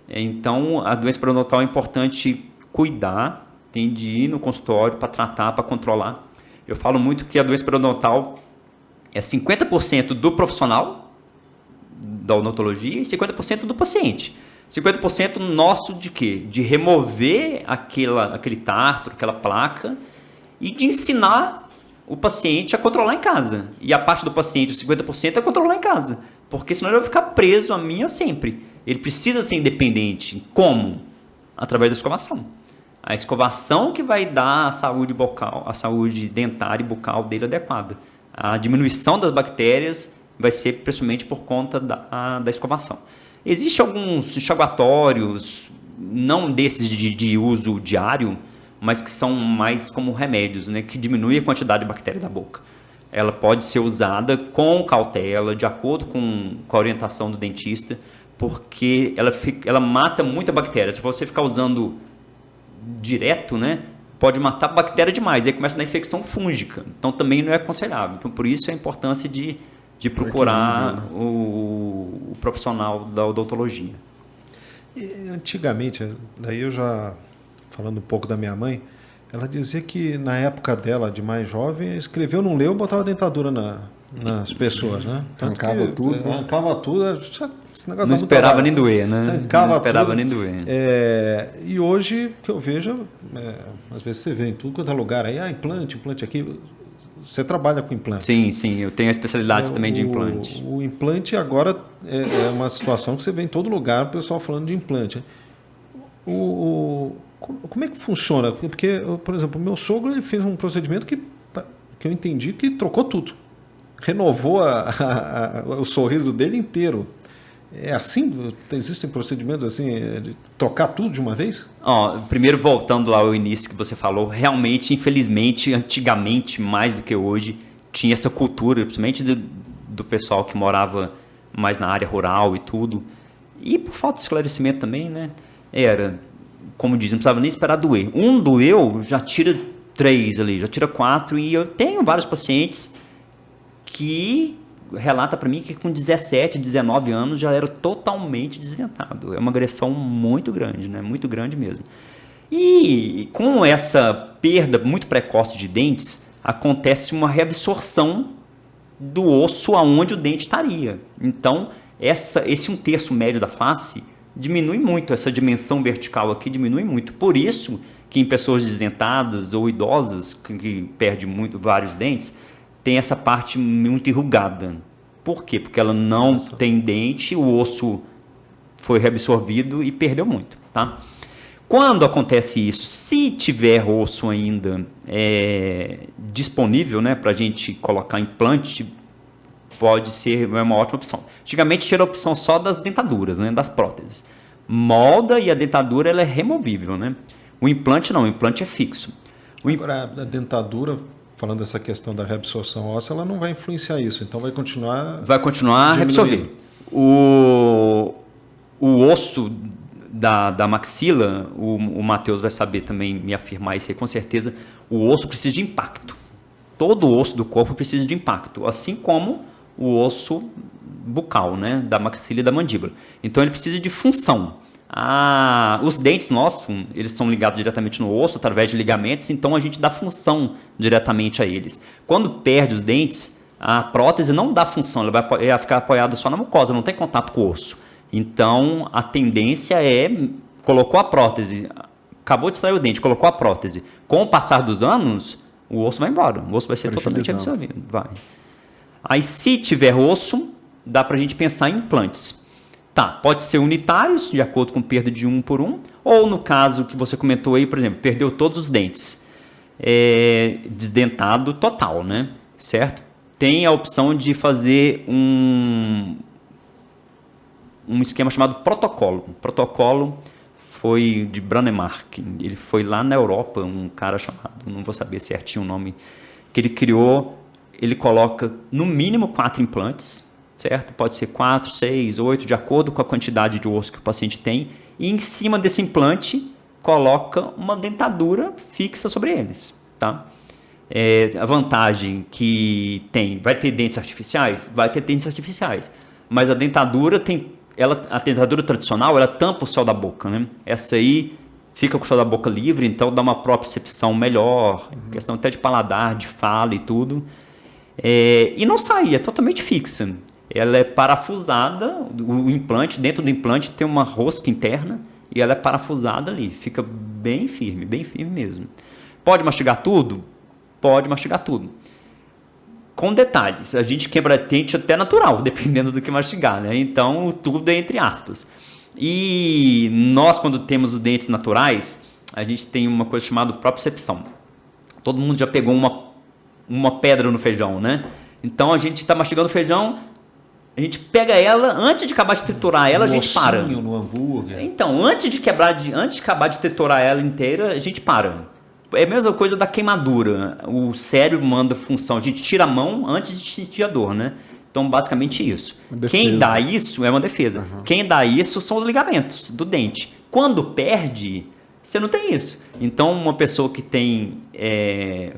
Então, a doença periodontal é importante cuidar, tem de ir no consultório para tratar, para controlar. Eu falo muito que a doença periodontal é 50% do profissional da odontologia e 50% do paciente. 50% nosso de quê? De remover aquele tártaro, aquela placa e de ensinar o paciente a controlar em casa. E a parte do paciente, os 50%, é controlar em casa. Porque senão ele vai ficar preso a minha sempre. Ele precisa ser independente. Como? Através da escovação. A escovação que vai dar a saúde bucal, a saúde dentária e bucal dele adequada. A diminuição das bactérias vai ser principalmente por conta da escovação. Existem alguns enxaguatórios, não desses de uso diário, mas que são mais como remédios, né, que diminuem a quantidade de bactéria da boca. Ela pode ser usada com cautela, de acordo com a orientação do dentista, porque ela mata muita bactéria. Se você ficar usando direto, né, pode matar bactéria demais, aí começa a dar infecção fúngica. Então também não é aconselhável. Então por isso a importância de procurar o profissional da odontologia. E, antigamente, daí eu já falando um pouco da minha mãe, ela dizia que na época dela, de mais jovem, escreveu, não leu, botava dentadura nas pessoas, né? Arrancava tudo, né? Arrancava tudo. Esse negócio Não esperava nem doer, né? Arrancava não esperava tudo. nem doer. E hoje, que eu vejo, às vezes você vê em tudo quanto é lugar aí, implante aqui. Você trabalha com implante. Sim, eu tenho a especialidade também de implante. O implante agora é uma situação que você vê em todo lugar, o pessoal falando de implante. Como é que funciona? Porque, por exemplo, o meu sogro ele fez um procedimento que eu entendi que trocou tudo. Renovou o sorriso dele inteiro. É assim? Existem procedimentos assim, de trocar tudo de uma vez? Primeiro, voltando lá ao início que você falou, realmente, infelizmente, antigamente, mais do que hoje, tinha essa cultura, principalmente do pessoal que morava mais na área rural e tudo. E por falta de esclarecimento também, né? Como diz, não precisava nem esperar doer. Um doeu, já tira 3 ali, já tira 4. E eu tenho vários pacientes que relata para mim que com 17, 19 anos já era totalmente desdentado. É uma agressão muito grande, né? Muito grande mesmo. E com essa perda muito precoce de dentes, acontece uma reabsorção do osso aonde o dente estaria. Então, esse 1/3 médio da face diminui muito, essa dimensão vertical aqui diminui muito. Por isso que em pessoas desdentadas ou idosas, que perdem vários dentes, tem essa parte muito enrugada. Por quê? Porque ela não tem dente, o osso foi reabsorvido e perdeu muito, tá? Quando acontece isso, se tiver osso ainda disponível, né, para a gente colocar implante, pode ser uma ótima opção. Antigamente tinha a opção só das dentaduras, né, das próteses. Molda e a dentadura ela é removível, né? O implante não, o implante é fixo. Agora, a dentadura, falando dessa questão da reabsorção óssea, ela não vai influenciar isso, então vai continuar... Vai continuar a reabsorver. O osso da maxila, o Matheus vai saber também me afirmar isso aí com certeza, o osso precisa de impacto. Todo o osso do corpo precisa de impacto, assim como o osso bucal, né, da maxila e da mandíbula. Então ele precisa de função. Os dentes nossos, eles são ligados diretamente no osso através de ligamentos, então a gente dá função diretamente a eles. Quando perde os dentes, a prótese não dá função, ela vai ficar apoiada só na mucosa, não tem contato com o osso. Então a tendência colocou a prótese, acabou de extrair o dente, colocou a prótese. Com o passar dos anos, o osso vai embora, o osso vai ser totalmente absorvido. Vai. Aí se tiver osso, dá para a gente pensar em implantes. Tá, pode ser unitários, de acordo com perda de 1 por 1, ou no caso que você comentou aí, por exemplo, perdeu todos os dentes, desdentado total, né? Certo? Tem a opção de fazer um esquema chamado protocolo. O protocolo foi de Brannemark. Ele foi lá na Europa, um cara chamado, não vou saber certinho o nome, que ele criou, ele coloca no mínimo 4 implantes, certo? Pode ser 4, 6, 8, de acordo com a quantidade de osso que o paciente tem, e em cima desse implante coloca uma dentadura fixa sobre eles, tá? A vantagem que tem, vai ter dentes artificiais? Vai ter dentes artificiais, mas a dentadura a dentadura tradicional, ela tampa o céu da boca, né? Essa aí fica com o céu da boca livre, então dá uma propriocepção melhor, questão até de paladar, de fala e tudo. E não sai, é totalmente fixa. Ela é parafusada, o implante, dentro do implante tem uma rosca interna e ela é parafusada ali, fica bem firme mesmo. Pode mastigar tudo? Pode mastigar tudo. Com detalhes, a gente quebra dente até natural, dependendo do que mastigar, né? Então, tudo é entre aspas. E nós, quando temos os dentes naturais, a gente tem uma coisa chamada propriocepção. Todo mundo já pegou uma pedra no feijão, né? Então, a gente está mastigando feijão, a gente pega ela, antes de acabar de triturar ela, a gente para. No hambúrguer. Então, antes de acabar de triturar ela inteira, a gente para. É a mesma coisa da queimadura. O cérebro manda função. A gente tira a mão antes de sentir a dor, né? Então, basicamente isso. Quem dá isso é uma defesa. Uhum. Quem dá isso são os ligamentos do dente. Quando perde, você não tem isso. Então, uma pessoa que tem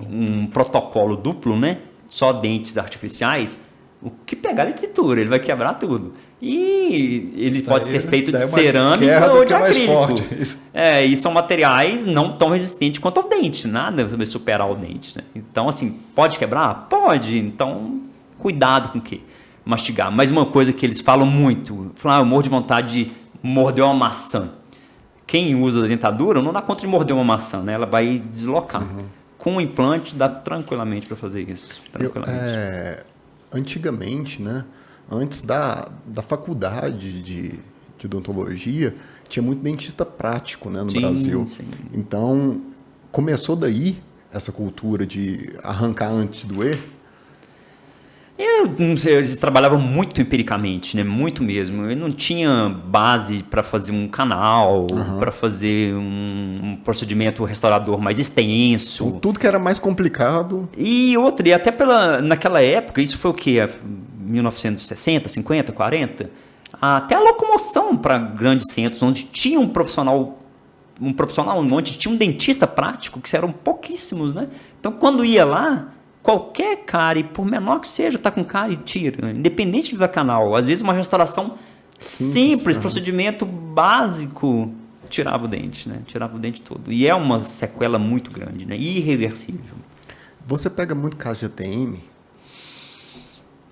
um protocolo duplo, né? Só dentes artificiais, o que pegar ele tritura, ele vai quebrar tudo. E ele pode ser feito de cerâmica ou de acrílico. E são materiais não tão resistentes quanto o dente. Nada vai superar o dente, né? Então, assim, pode quebrar? Pode. Então, cuidado com o que mastigar. Mas uma coisa que eles falam muito, eu morro de vontade de morder uma maçã. Quem usa a dentadura não dá conta de morder uma maçã, né? Ela vai deslocar. Uhum. Com o implante dá tranquilamente para fazer isso. Antigamente, né? Antes da faculdade de odontologia, tinha muito dentista prático, né, no Brasil. Sim. Então, começou daí essa cultura de arrancar antes de doer? Eu não sei, eles trabalhavam muito empiricamente, né? Muito mesmo. Eu não tinha base para fazer um canal, para fazer um procedimento restaurador mais extenso. Então, tudo que era mais complicado. E até naquela época, isso foi o quê? 1960, 50, 40? Até a locomoção para grandes centros, onde tinha um profissional, onde tinha um dentista prático, que eram pouquíssimos, né? Então, quando ia lá, qualquer cárie, por menor que seja, tá com cárie, tira. Independente do canal. Às vezes uma restauração simples, procedimento básico, tirava o dente, né? Tirava o dente todo. E é uma sequela muito grande, né? Irreversível. Você pega muito caso de ATM?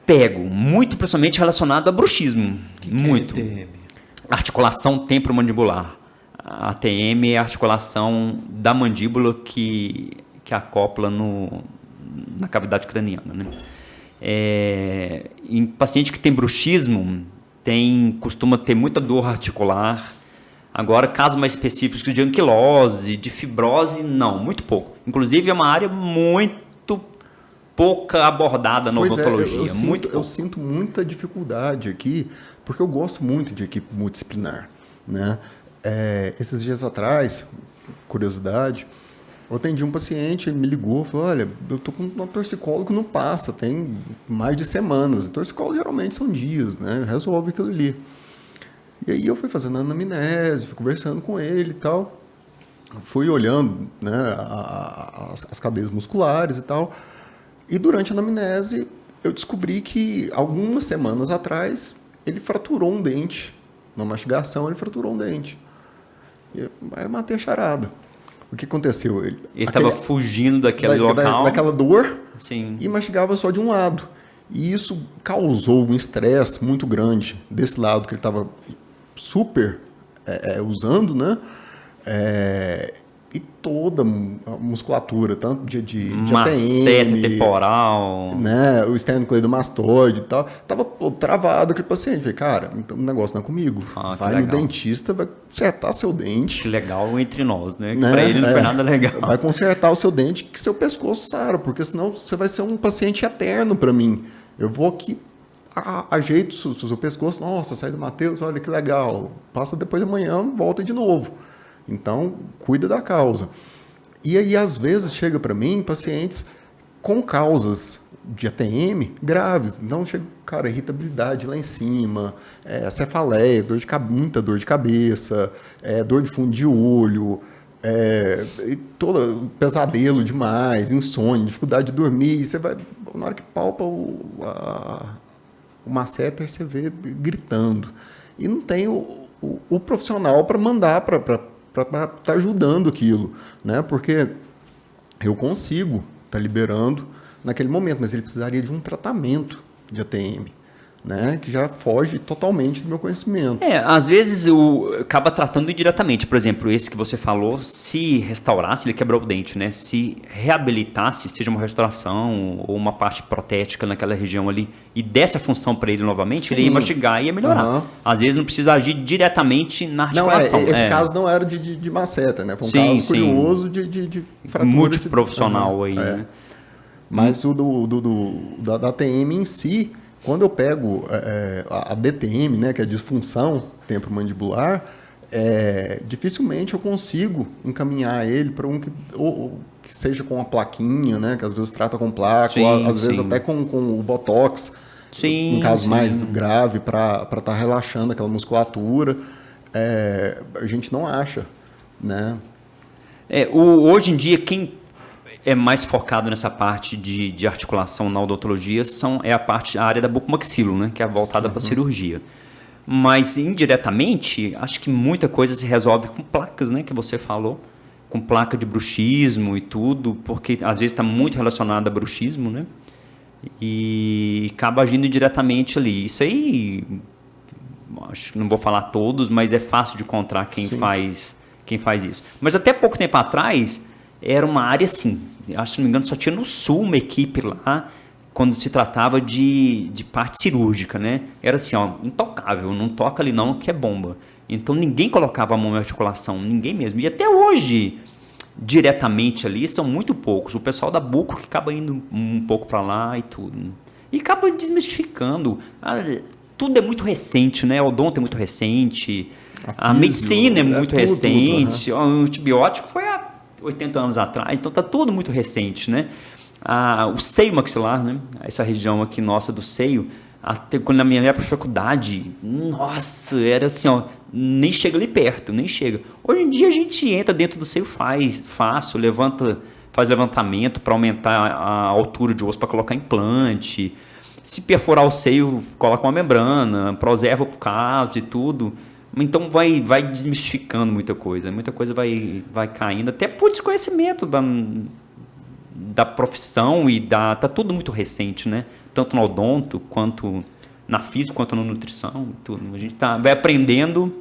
Pego. Muito, principalmente relacionado a bruxismo. Muito. É ATM? Articulação temporomandibular. A ATM é a articulação da mandíbula que acopla na cavidade craniana, né? Em paciente que tem bruxismo, costuma ter muita dor articular. Agora, casos mais específicos de anquilose, de fibrose, não, muito pouco. Inclusive, é uma área muito pouca abordada na odontologia. Eu sinto muita dificuldade aqui, porque eu gosto muito de equipe multidisciplinar, né? Esses dias atrás, curiosidade, eu atendi um paciente, ele me ligou, falou, olha, eu tô com um torcicólogo que não passa, tem mais de semanas. O torcicólogo geralmente são dias, né? Resolve aquilo ali. E aí eu fui fazendo a anamnese, fui conversando com ele e tal. Fui olhando, né, as cadeias musculares e tal. E durante a anamnese eu descobri que algumas semanas atrás ele fraturou um dente. Na mastigação ele fraturou um dente. E aí eu matei a charada. O que aconteceu? Ele estava fugindo daquele local. Daquela dor. Sim. E mastigava só de um lado. E isso causou um estresse muito grande desse lado que ele estava super usando, né? E toda a musculatura, tanto de macete ATM, temporal, né? O esternocleidomastoide e tal, estava todo travado aquele paciente. Falei, cara, então o negócio não é comigo. Vai no dentista, vai consertar seu dente. Que legal entre nós, né? Para ele não foi nada legal. Vai consertar o seu dente, que seu pescoço sara, porque senão você vai ser um paciente eterno para mim. Eu vou aqui ajeita o seu pescoço, nossa, sai do Matheus, olha que legal, passa depois de amanhã, volta de novo. Então, cuida da causa. E aí, às vezes, chega para mim pacientes com causas de ATM graves. Então, chega, cara, irritabilidade lá em cima, cefaleia, muita dor de cabeça, dor de fundo de olho, pesadelo demais, insônia, dificuldade de dormir. E você vai, na hora que palpa o masseter, você vê gritando. E não tem o profissional para mandar para estar ajudando aquilo, né? Porque eu consigo estar liberando naquele momento, mas ele precisaria de um tratamento de ATM, né? Que já foge totalmente do meu conhecimento. Às vezes acaba tratando indiretamente. Por exemplo, esse que você falou, se restaurasse, ele quebrou o dente, né? Se reabilitasse, seja uma restauração ou uma parte protética naquela região ali, e desse a função para ele novamente, ele ia mastigar e ia melhorar. Às vezes não precisa agir diretamente na articulação. Não, esse caso não era de masseter, né? Foi um caso curioso de fratura. Multiprofissional aí, né? Mas da ATM em si, quando eu pego a DTM, né, que é a disfunção temporomandibular, dificilmente eu consigo encaminhar ele para que seja com a plaquinha, né, que às vezes trata com placa, ou às vezes até com o Botox, em caso mais grave, para estar relaxando aquela musculatura. A gente não acha, né? Hoje em dia, quem é mais focado nessa parte de articulação na odontologia a área da bucomaxilo, né, que é voltada para a cirurgia. Mas, indiretamente, acho que muita coisa se resolve com placas, né, que você falou, com placa de bruxismo e tudo, porque às vezes está muito relacionado a bruxismo, né, e acaba agindo indiretamente ali. Isso aí, acho que não vou falar todos, mas é fácil de encontrar quem faz isso. Mas até pouco tempo atrás, era uma área assim, acho que não me engano, só tinha no Sul uma equipe lá, quando se tratava de parte cirúrgica, né? Era assim, intocável, não toca ali não, que é bomba. Então ninguém colocava a mão na articulação, ninguém mesmo. E até hoje, diretamente ali, são muito poucos. O pessoal da buco que acaba indo um pouco para lá e tudo. E acaba desmistificando. Tudo é muito recente, né? O odonto é muito recente, a medicina é muito recente, o antibiótico foi há 80 anos atrás, então está tudo muito recente, né? O seio maxilar, né? Essa região aqui nossa do seio, até quando na minha época de faculdade, nossa, era assim, nem chega ali perto, nem chega. Hoje em dia a gente entra dentro do seio fácil, faz levantamento para aumentar a altura de osso para colocar implante. Se perfurar o seio, coloca uma membrana, preserva o caso e tudo. Então vai desmistificando muita coisa vai caindo, até por desconhecimento da profissão e tá tudo muito recente, né? Tanto no odonto, quanto na física, quanto na nutrição, tudo. A gente vai aprendendo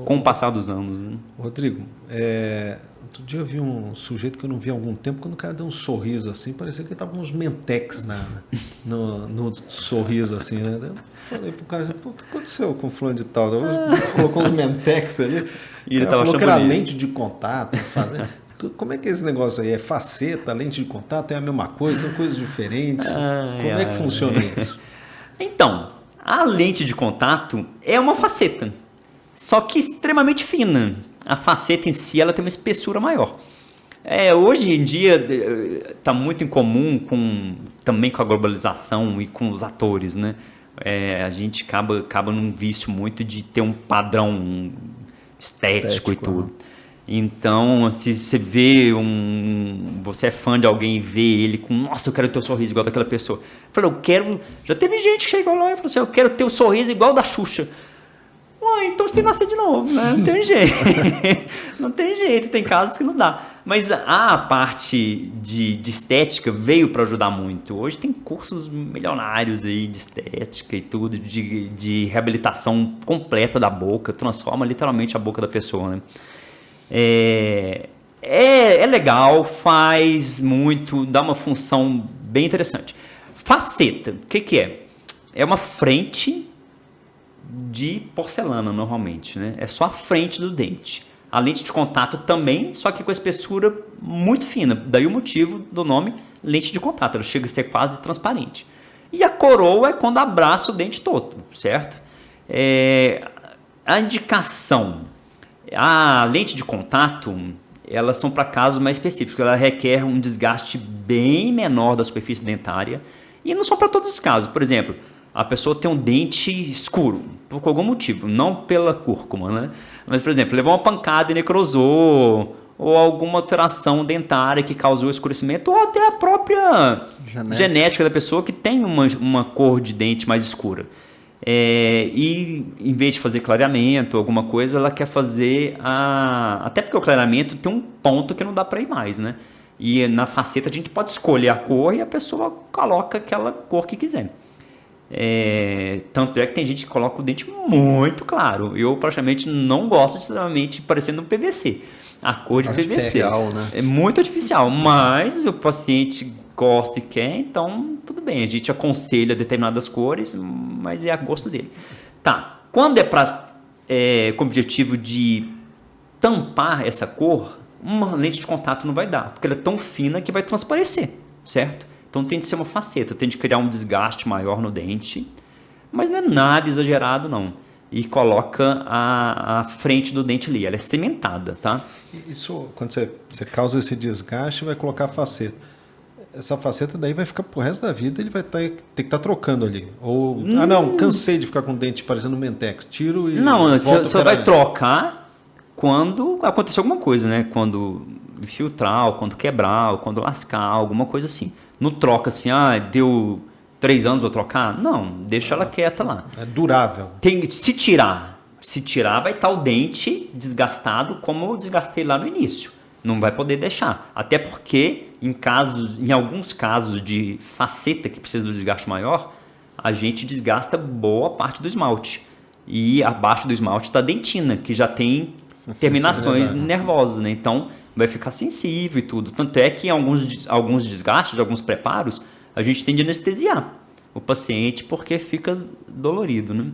com o passar dos anos, né? Rodrigo, outro dia eu vi um sujeito que eu não vi há algum tempo, quando o cara deu um sorriso assim, parecia que tava uns mentex no sorriso assim, né? Eu falei pro cara, o que aconteceu com o fulano de tal? Colocou uns mentex ali, e ele tava falou que era lente de contato. Como é que é esse negócio aí? É faceta, lente de contato, é a mesma coisa, são coisas diferentes? Como é que funciona isso? Então, a lente de contato é uma faceta, só que extremamente fina. A faceta em si ela tem uma espessura maior. Hoje em dia está muito em comum também com a globalização e com os atores, né? A gente acaba num vício muito de ter um padrão estético e tudo. Então, se você vê você é fã de alguém e vê ele com, nossa, eu quero ter o sorriso igual daquela pessoa. Eu falei, já teve gente que chegou lá e falou assim, eu quero ter o sorriso igual da Xuxa. Então você tem que nascer de novo, né? Não tem jeito. Não tem jeito, tem casos que não dá. Mas a parte de estética veio para ajudar muito. Hoje tem cursos milionários aí de estética e tudo, de reabilitação completa da boca, transforma literalmente a boca da pessoa, né? É legal, faz muito, dá uma função bem interessante. Faceta, o que é? É uma frente de porcelana normalmente, né? É só a frente do dente. A lente de contato também, só que com a espessura muito fina. Daí o motivo do nome lente de contato. Ela chega a ser quase transparente. E a coroa é quando abraça o dente todo, certo? A indicação, a lente de contato, elas são para casos mais específicos, ela requer um desgaste bem menor da superfície dentária e não são para todos os casos. Por exemplo, a pessoa tem um dente escuro, por algum motivo, não pela cúrcuma, né? Mas, por exemplo, levou uma pancada e necrosou, ou alguma alteração dentária que causou escurecimento, ou até a própria genética da pessoa que tem uma cor de dente mais escura. E em vez de fazer clareamento, alguma coisa, ela quer fazer até porque o clareamento tem um ponto que não dá para ir mais, né? E na faceta a gente pode escolher a cor e a pessoa coloca aquela cor que quiser. Tanto é que tem gente que coloca o dente muito claro. Eu praticamente não gosto de extremamente parecendo um PVC. A cor de PVC né? é muito artificial, mas o paciente gosta e quer, então tudo bem. A gente aconselha determinadas cores, mas é a gosto dele. Tá, quando com o objetivo de tampar essa cor, uma lente de contato não vai dar, porque ela é tão fina que vai transparecer, certo? Então tem de ser uma faceta, tem de criar um desgaste maior no dente, mas não é nada exagerado não. E coloca a frente do dente ali, ela é cimentada, tá? Isso, quando você causa esse desgaste, vai colocar a faceta. Essa faceta daí vai ficar pro resto da vida, ele vai ter que estar trocando ali. Ou, não, cansei de ficar com o dente parecendo Mentex, tiro e não, volto você vai trocar quando acontecer alguma coisa, né? Quando infiltrar, ou quando quebrar, ou quando lascar, alguma coisa assim. Não troca assim, deu 3 anos, vou trocar? Não, deixa ela quieta lá. É durável. Se tirar, vai estar o dente desgastado como eu desgastei lá no início. Não vai poder deixar. Até porque, em alguns casos de faceta que precisa do desgaste maior, a gente desgasta boa parte do esmalte. E abaixo do esmalte está a dentina, que já tem terminações nervosas, né? Então, vai ficar sensível e tudo. Tanto é que em alguns desgastes, alguns preparos, a gente tem de anestesiar o paciente porque fica dolorido, né?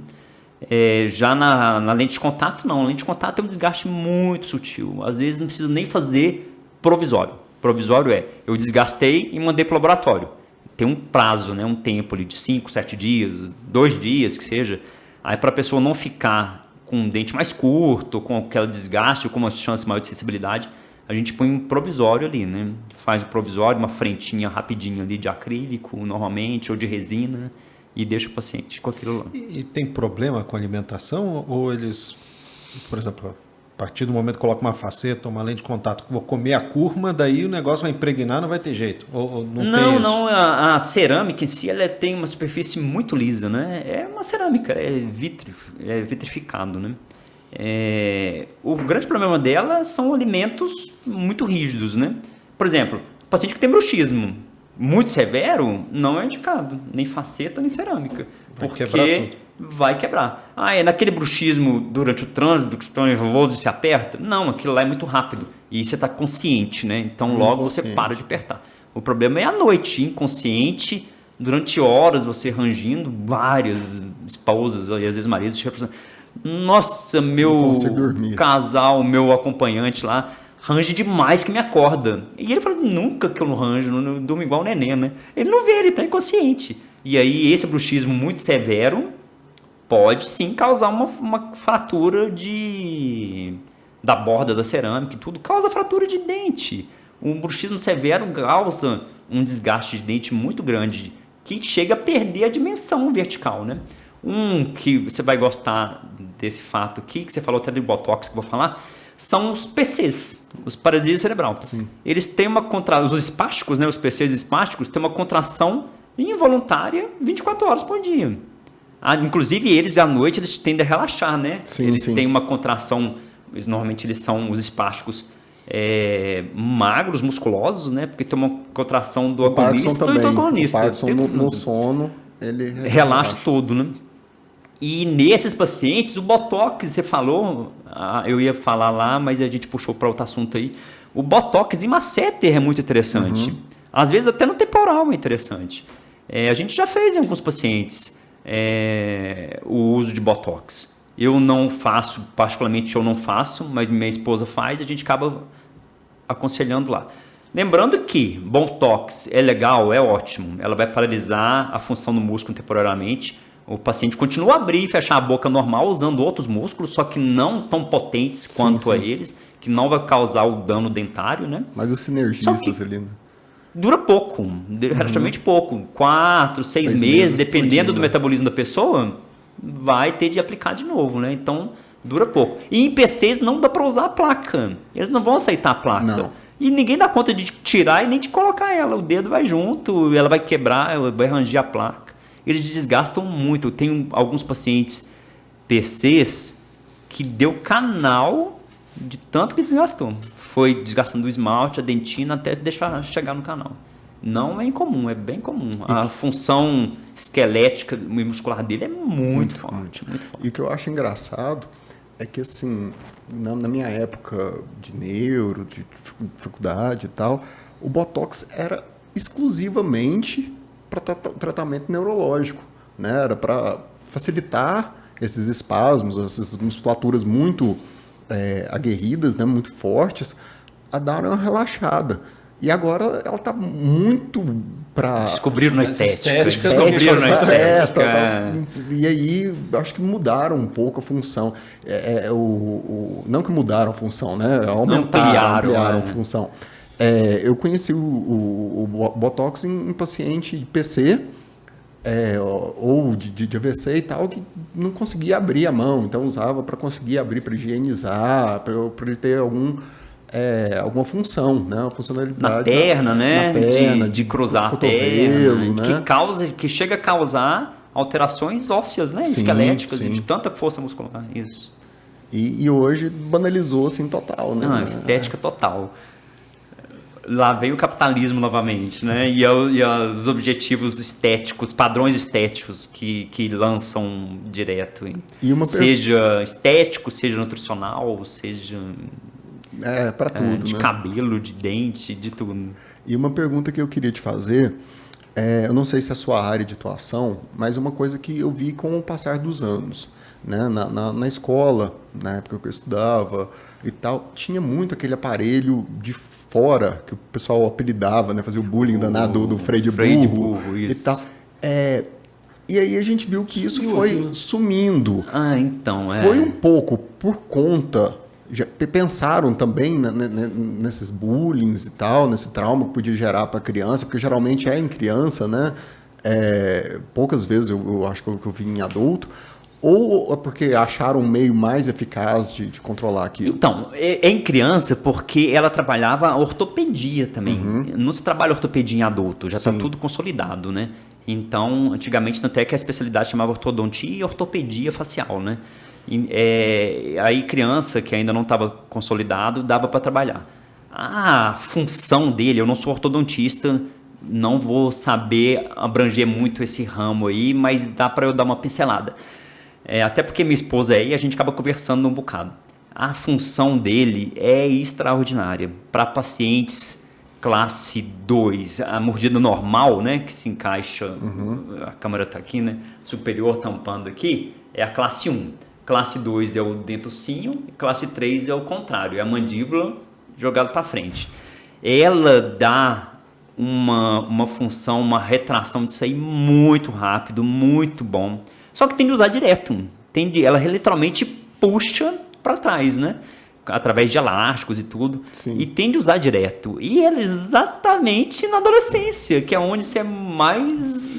Já na lente de contato, não. A lente de contato é um desgaste muito sutil. Às vezes não precisa nem fazer provisório. Provisório eu desgastei e mandei para o laboratório. Tem um prazo, né? Um tempo ali de 5, 7 dias, 2 dias que seja. Aí para a pessoa não ficar com um dente mais curto, com aquele desgaste, com uma chance maior de sensibilidade, a gente põe um provisório ali, né? Faz o provisório, uma frentinha rapidinha ali de acrílico, normalmente, ou de resina, e deixa o paciente com aquilo lá. E tem problema com a alimentação? Ou eles, por exemplo, a partir do momento que coloca uma faceta, uma lente de contato, vou comer a curma, daí o negócio vai impregnar, não vai ter jeito? Ou não tem isso? Não, a cerâmica em si, ela tem uma superfície muito lisa, né? É uma cerâmica, é vitrificado, né? O grande problema dela são alimentos muito rígidos, né? Por exemplo, o paciente que tem bruxismo muito severo não é indicado, nem faceta nem cerâmica, porque vai quebrar. É naquele bruxismo durante o trânsito que você está nervoso e se aperta? Não, aquilo lá é muito rápido e você está consciente, né? Então logo você para de apertar. O problema é à noite, inconsciente, durante horas você rangindo, várias esposas e às vezes maridos chegam pensando, nossa, meu casal, meu acompanhante lá, range demais que me acorda. E ele fala, nunca que eu não ranjo, não durmo igual o neném, né? Ele não vê, ele está inconsciente. E aí esse bruxismo muito severo pode sim causar uma fratura da borda da cerâmica e tudo, causa fratura de dente. Um bruxismo severo causa um desgaste de dente muito grande, que chega a perder a dimensão vertical, né? Que você vai gostar desse fato aqui, que você falou até do Botox que eu vou falar, são os PCs, os paralisia cerebral. Sim. Eles têm os espásticos, né, os PCs espásticos, têm uma contração involuntária 24 horas por dia. Inclusive, eles à noite eles tendem a relaxar, né? Eles têm uma contração, normalmente eles são os espásticos magros, musculosos, né? Porque tem uma contração do agonista e do agonista. O Parkinson no sono, ele relaxa todo, né? E nesses pacientes, o Botox, você falou, eu ia falar lá, mas a gente puxou para outro assunto aí. O Botox em masseter é muito interessante. Às vezes até no temporal é interessante. A gente já fez em alguns pacientes o uso de Botox. Eu não faço, particularmente eu não faço, mas minha esposa faz e a gente acaba aconselhando lá. Lembrando que Botox é legal, é ótimo. Ela vai paralisar a função do músculo temporariamente. O paciente continua a abrir e fechar a boca normal usando outros músculos, só que não tão potentes quanto a eles, que não vai causar o dano dentário, né? Mas os sinergistas ali, né? Dura pouco, relativamente pouco. 4, 6 meses, dependendo do metabolismo da pessoa, vai ter de aplicar de novo, né? Então, dura pouco. E em PCs não dá para usar a placa. Eles não vão aceitar a placa. Não. E ninguém dá conta de tirar e nem de colocar ela. O dedo vai junto, ela vai quebrar, vai ranger a placa. Eles desgastam muito. Tem alguns pacientes PCs que deu canal de tanto que desgastou. Foi desgastando o esmalte, a dentina, até deixar chegar no canal. Não é incomum, é bem comum. A função esquelética e muscular dele é muito forte. E o que eu acho engraçado é que, assim, na minha época de neuro, de faculdade e tal, o Botox era exclusivamente para tratamento neurológico, né? Era para facilitar esses espasmos, essas musculaturas muito aguerridas, né? Muito fortes, a dar uma relaxada. E agora ela está muito para... Descobriram na estética. Descobriram na estética. E aí, acho que mudaram um pouco a função. Não que mudaram a função, né? Ampliaram a função. Eu conheci o Botox em paciente de PC, ou de AVC e tal, que não conseguia abrir a mão. Então, usava para conseguir abrir, para higienizar, para ele ter alguma função, né? Uma funcionalidade na perna, né? Na perna, de cruzar a perna, né? Que chega a causar alterações ósseas, né? Esqueléticas, de tanta força muscular. Isso. E hoje banalizou assim total, né? Não, estética total. Lá vem o capitalismo novamente, né? E os objetivos estéticos, padrões estéticos que lançam direto. Seja estético, seja nutricional, seja... para tudo, de né? cabelo, de dente, de tudo. E uma pergunta que eu queria te fazer, eu não sei se é a sua área de atuação, mas uma coisa que eu vi com o passar dos anos, né? Na escola, na época que eu estudava e tal, tinha muito aquele aparelho de fora, que o pessoal apelidava, né? Fazia o bullying danado do freio de burro e tal. E aí a gente viu que isso foi sumindo. Então, Foi um pouco por conta... Já pensaram também nesses bullying e tal, nesse trauma que podia gerar para a criança, porque geralmente é em criança, né? Poucas vezes eu acho que eu vi em adulto, ou é porque acharam um meio mais eficaz de controlar aquilo? Então, em criança porque ela trabalhava a ortopedia também. Não se trabalha ortopedia em adulto, já está tudo consolidado, né? Então, antigamente até que a especialidade chamava ortodontia e ortopedia facial, né? Aí criança que ainda não estava consolidado dava para trabalhar. A função dele, eu não sou ortodontista, não vou saber abranger muito esse ramo aí, mas dá para eu dar uma pincelada. Até porque minha esposa e a gente acaba conversando um bocado. A função dele é extraordinária. Para pacientes classe 2, a mordida normal, né, que se encaixa, a câmera está aqui, né, superior tampando aqui, é a classe 1. Classe 2 é o dentocinho, classe 3 é o contrário, é a mandíbula jogada para frente. Ela dá uma função, uma retração disso aí muito rápido, muito bom. Só que tem de usar direto. Ela literalmente puxa para trás, né? Através de elásticos e tudo. Sim. E tem de usar direto. E ela exatamente na adolescência, que é onde você é mais...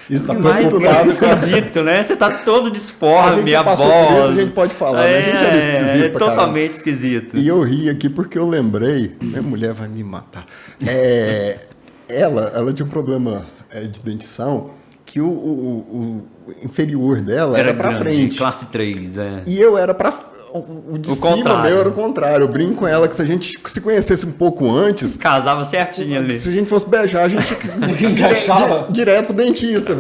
esquisito, né? Você tá todo disforme, a voz. A gente pode falar, né? A gente era esquisito pra totalmente esquisito. E eu ri aqui porque eu lembrei, minha mulher vai me matar. Ela tinha um problema de dentição que o inferior dela era pra frente. Classe 3, E eu era pra... O de cima meu era o contrário. Eu brinco com ela que se a gente se conhecesse um pouco antes... Casava certinho ali. Se a gente fosse beijar, a gente direto pro dentista.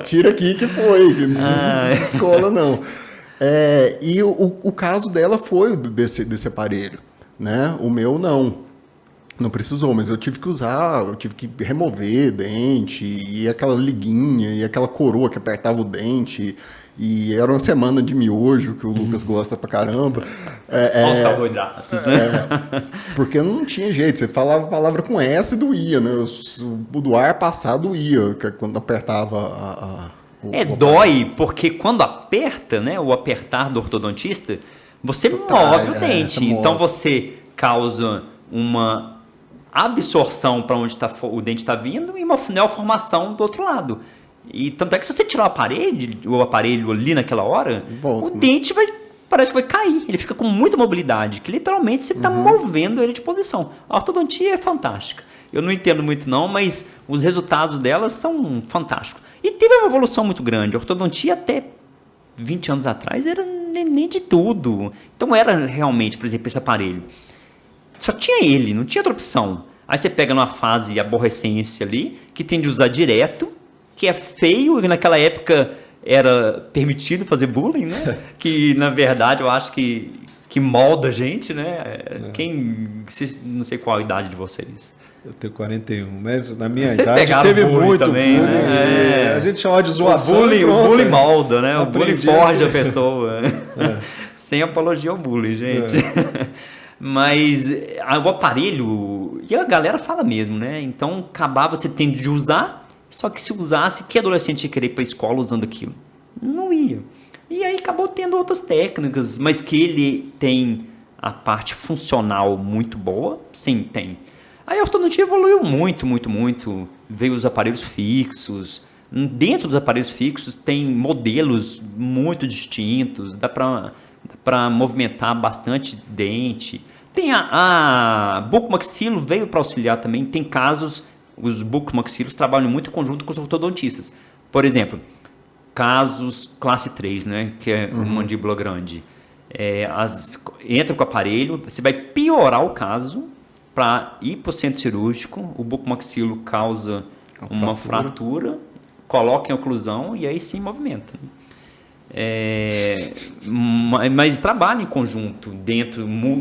Tira aqui que foi. Não descola, não. E o caso dela foi desse aparelho, né? O meu, não. Não precisou, mas eu tive que usar, eu tive que remover dente, e aquela liguinha, e aquela coroa que apertava o dente, e era uma semana de miojo, que o Lucas gosta pra caramba. Olha os carboidratos, né? Porque não tinha jeito, você falava a palavra com S e doía, né? O do ar passado doía, quando apertava Dói, porque quando aperta, né, o apertar do ortodontista, você move o dente. você move. Então você causa uma absorção para onde o dente está vindo e uma neoformação do outro lado. E tanto é que se você tirar o aparelho ali naquela hora, Volta, o dente parece que vai cair. Ele fica com muita mobilidade, que literalmente você está movendo ele de posição. A ortodontia é fantástica. Eu não entendo muito não, mas os resultados delas são fantásticos. E teve uma evolução muito grande. A ortodontia até 20 anos atrás era nem de tudo. Então era realmente, por exemplo, esse aparelho. Só tinha ele, não tinha outra opção. Aí você pega numa fase aborrecência ali, que tem de usar direto, que é feio, e naquela época era permitido fazer bullying, né? Que na verdade eu acho que molda a gente, né? Não sei qual a idade de vocês. Eu tenho 41, mas na minha Vocês idade pegaram teve bullying muito também, bullying. né? A gente chamava de zoação. O bullying molda, né? O bullying Aprendi forja assim. a pessoa. Sem apologia ao bullying, gente. Mas o aparelho, e a galera fala mesmo, né? Então acabava você tendo de usar, só que se usasse, que adolescente ia querer ir para a escola usando aquilo? Não ia. E aí acabou tendo outras técnicas, mas que ele tem a parte funcional muito boa, sim, tem. Aí a ortodontia evoluiu muito, muito, muito. Veio os aparelhos fixos. Dentro dos aparelhos fixos tem modelos muito distintos, dá para movimentar bastante dente. Tem a bucomaxilo veio para auxiliar também. Tem casos, os bucomaxilos trabalham muito em conjunto com os ortodontistas. Por exemplo, casos classe 3, né, que é uma mandíbula grande. Entra com o aparelho, você vai piorar o caso para ir para o centro cirúrgico, o bucomaxilo causa uma fratura, coloca em oclusão e aí sim movimenta. Mas trabalha em conjunto,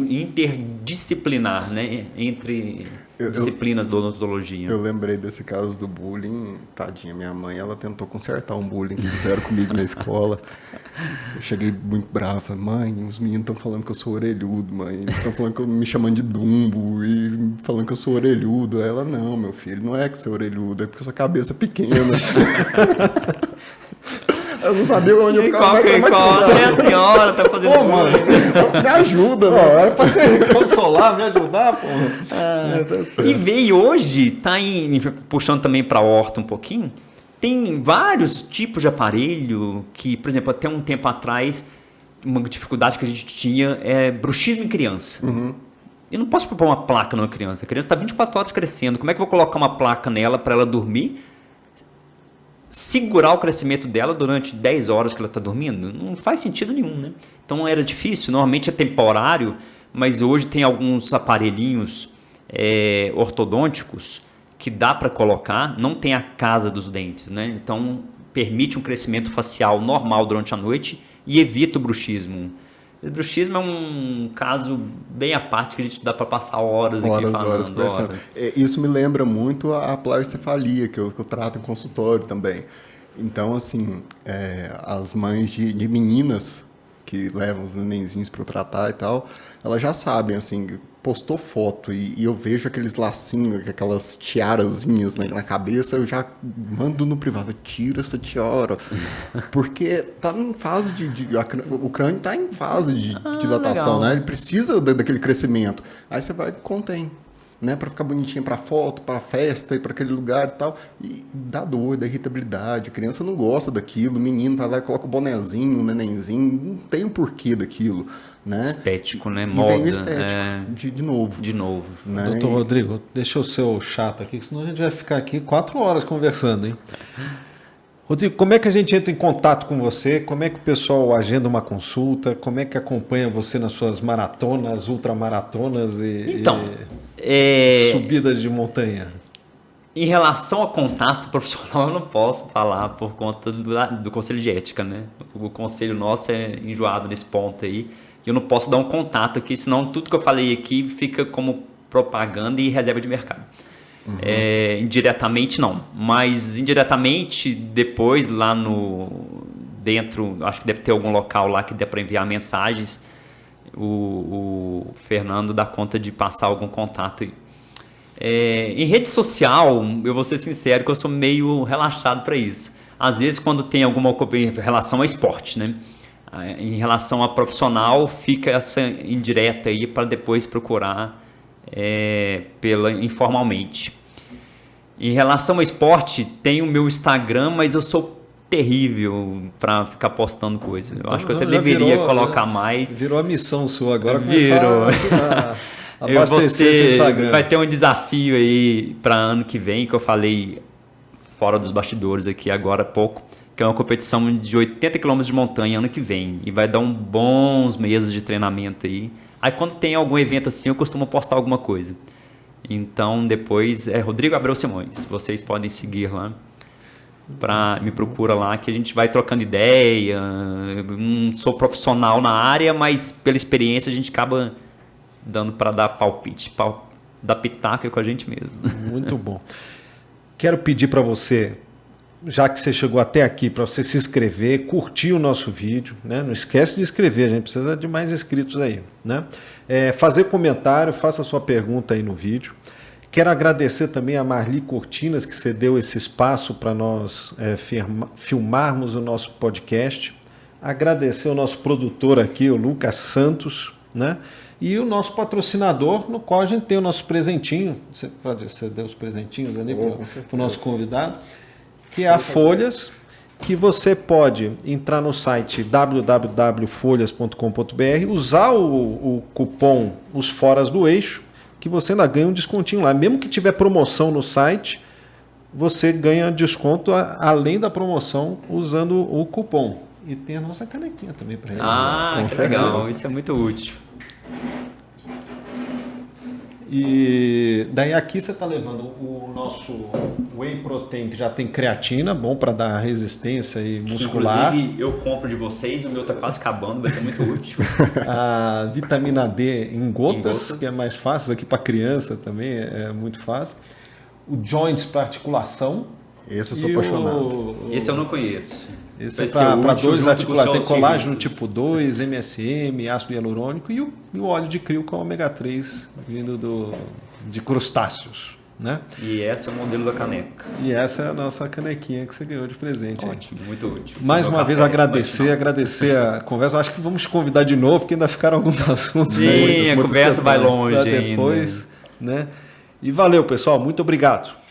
interdisciplinar, né? Entre disciplinas da odontologia. Eu lembrei desse caso do bullying. Tadinha, minha mãe, ela tentou consertar um bullying que fizeram comigo na escola. Eu cheguei muito bravo, falei, mãe, os meninos estão falando que eu sou orelhudo, mãe. Eles estão falando que me chamando de Dumbo e falando que eu sou orelhudo. Aí ela, não, meu filho, não é que você é orelhudo, é porque sua cabeça é pequena. Eu não sabia onde eu ficava mais traumatizado. A senhora tá fazendo pô, mano, me ajuda, mano. Era pra você consolar, me ajudar, pô. E veio hoje, puxando também para a horta um pouquinho, tem vários tipos de aparelho que, por exemplo, até um tempo atrás, uma dificuldade que a gente tinha é bruxismo em criança. Eu não posso propor uma placa numa criança. A criança está 24 horas crescendo. Como é que eu vou colocar uma placa nela para ela dormir? Segurar o crescimento dela durante 10 horas que ela está dormindo? Não faz sentido nenhum, né? Então era difícil, normalmente é temporário, mas hoje tem alguns aparelhinhos ortodônticos que dá para colocar, não tem a casa dos dentes, né? Então permite um crescimento facial normal durante a noite e evita o bruxismo. O bruxismo é um caso bem à parte que a gente dá para passar horas aqui falando. Horas. Isso me lembra muito a pleurocefalia, que eu trato em consultório também. Então, assim, as mães de meninas que levam os nenenzinhos para eu tratar e tal, elas já sabem, assim, postou foto e eu vejo aqueles lacinhos, aquelas tiarazinhas na cabeça, eu já mando no privado, tira essa tiara, porque tá em fase o crânio tá em fase de dilatação, né? Ele precisa daquele crescimento. Aí você vai e contém, né? Para ficar bonitinho para foto, para festa e para aquele lugar e tal. E dá dor, dá irritabilidade. A criança não gosta daquilo, o menino vai lá e coloca o bonezinho, o nenenzinho, não tem um porquê daquilo. Né? Estético, né? Moda. E vem o estético, de novo. De novo. Né? Doutor Rodrigo, deixa eu ser o chato aqui, senão a gente vai ficar aqui 4 horas conversando, hein? Rodrigo, como é que a gente entra em contato com você? Como é que o pessoal agenda uma consulta? Como é que acompanha você nas suas maratonas, ultramaratonas e subidas de montanha? Em relação ao contato profissional, eu não posso falar por conta do conselho de ética, né? O conselho nosso é enjoado nesse ponto aí. Eu não posso dar um contato aqui, senão tudo que eu falei aqui fica como propaganda e reserva de mercado. Indiretamente não, mas indiretamente depois lá dentro, acho que deve ter algum local lá que dê para enviar mensagens, o Fernando dá conta de passar algum contato aí. Em rede social, eu vou ser sincero que eu sou meio relaxado para isso. Às vezes quando tem alguma em relação a esporte, né? Em relação a profissional, fica essa indireta aí para depois procurar informalmente. Em relação ao esporte, tem o meu Instagram, mas eu sou terrível para ficar postando coisa. Eu acho que eu até deveria colocar mais. Virou a missão sua agora, virou. Começar a abastecer esse Instagram. Vai ter um desafio aí para ano que vem, que eu falei fora dos bastidores aqui agora há pouco, que é uma competição de 80 km de montanha ano que vem. E vai dar bons meses de treinamento aí. Aí quando tem algum evento assim, eu costumo postar alguma coisa. Então depois é Rodrigo Abreu Simões. Vocês podem seguir lá. Me procura lá que a gente vai trocando ideia. Não sou profissional na área, mas pela experiência a gente acaba dando para dar palpite. Dar pitaco com a gente mesmo. Muito bom. Quero pedir para você, já que você chegou até aqui, para você se inscrever, curtir o nosso vídeo, né? Não esquece de inscrever, a gente precisa de mais inscritos aí, né? Fazer comentário, faça a sua pergunta aí no vídeo. Quero agradecer também a Marli Cortinas, que cedeu esse espaço para nós filmarmos o nosso podcast. Agradecer o nosso produtor aqui, o Lucas Santos, né? E o nosso patrocinador, no qual a gente tem o nosso presentinho. Você pode ceder os presentinhos ali para o nosso convidado, que é a Folhas, que você pode entrar no site www.folhas.com.br, usar o cupom Os Foras do Eixo, que você ainda ganha um descontinho lá. Mesmo que tiver promoção no site, você ganha desconto além da promoção usando o cupom. E tem a nossa canequinha também para ele. Que legal, isso é muito útil. E daí aqui você está levando o nosso Whey Protein, que já tem creatina, bom para dar resistência e muscular. Inclusive eu compro de vocês, o meu está quase acabando, vai ser muito útil. A vitamina D em gotas, que é mais fácil, aqui para criança também é muito fácil. O Joints para articulação. Esse eu sou apaixonado. Esse eu não conheço. Esse é para dores articulares. Tem colágeno tipo 2, MSM, ácido hialurônico e o óleo de crio com ômega 3 vindo de crustáceos, né? E esse é o modelo da caneca. E essa é a nossa canequinha que você ganhou de presente. Ótimo, muito útil. Mais uma vez agradecer a conversa. Eu acho que vamos te convidar de novo, porque ainda ficaram alguns assuntos. Sim, a conversa vai longe depois, né? E valeu, pessoal. Muito obrigado.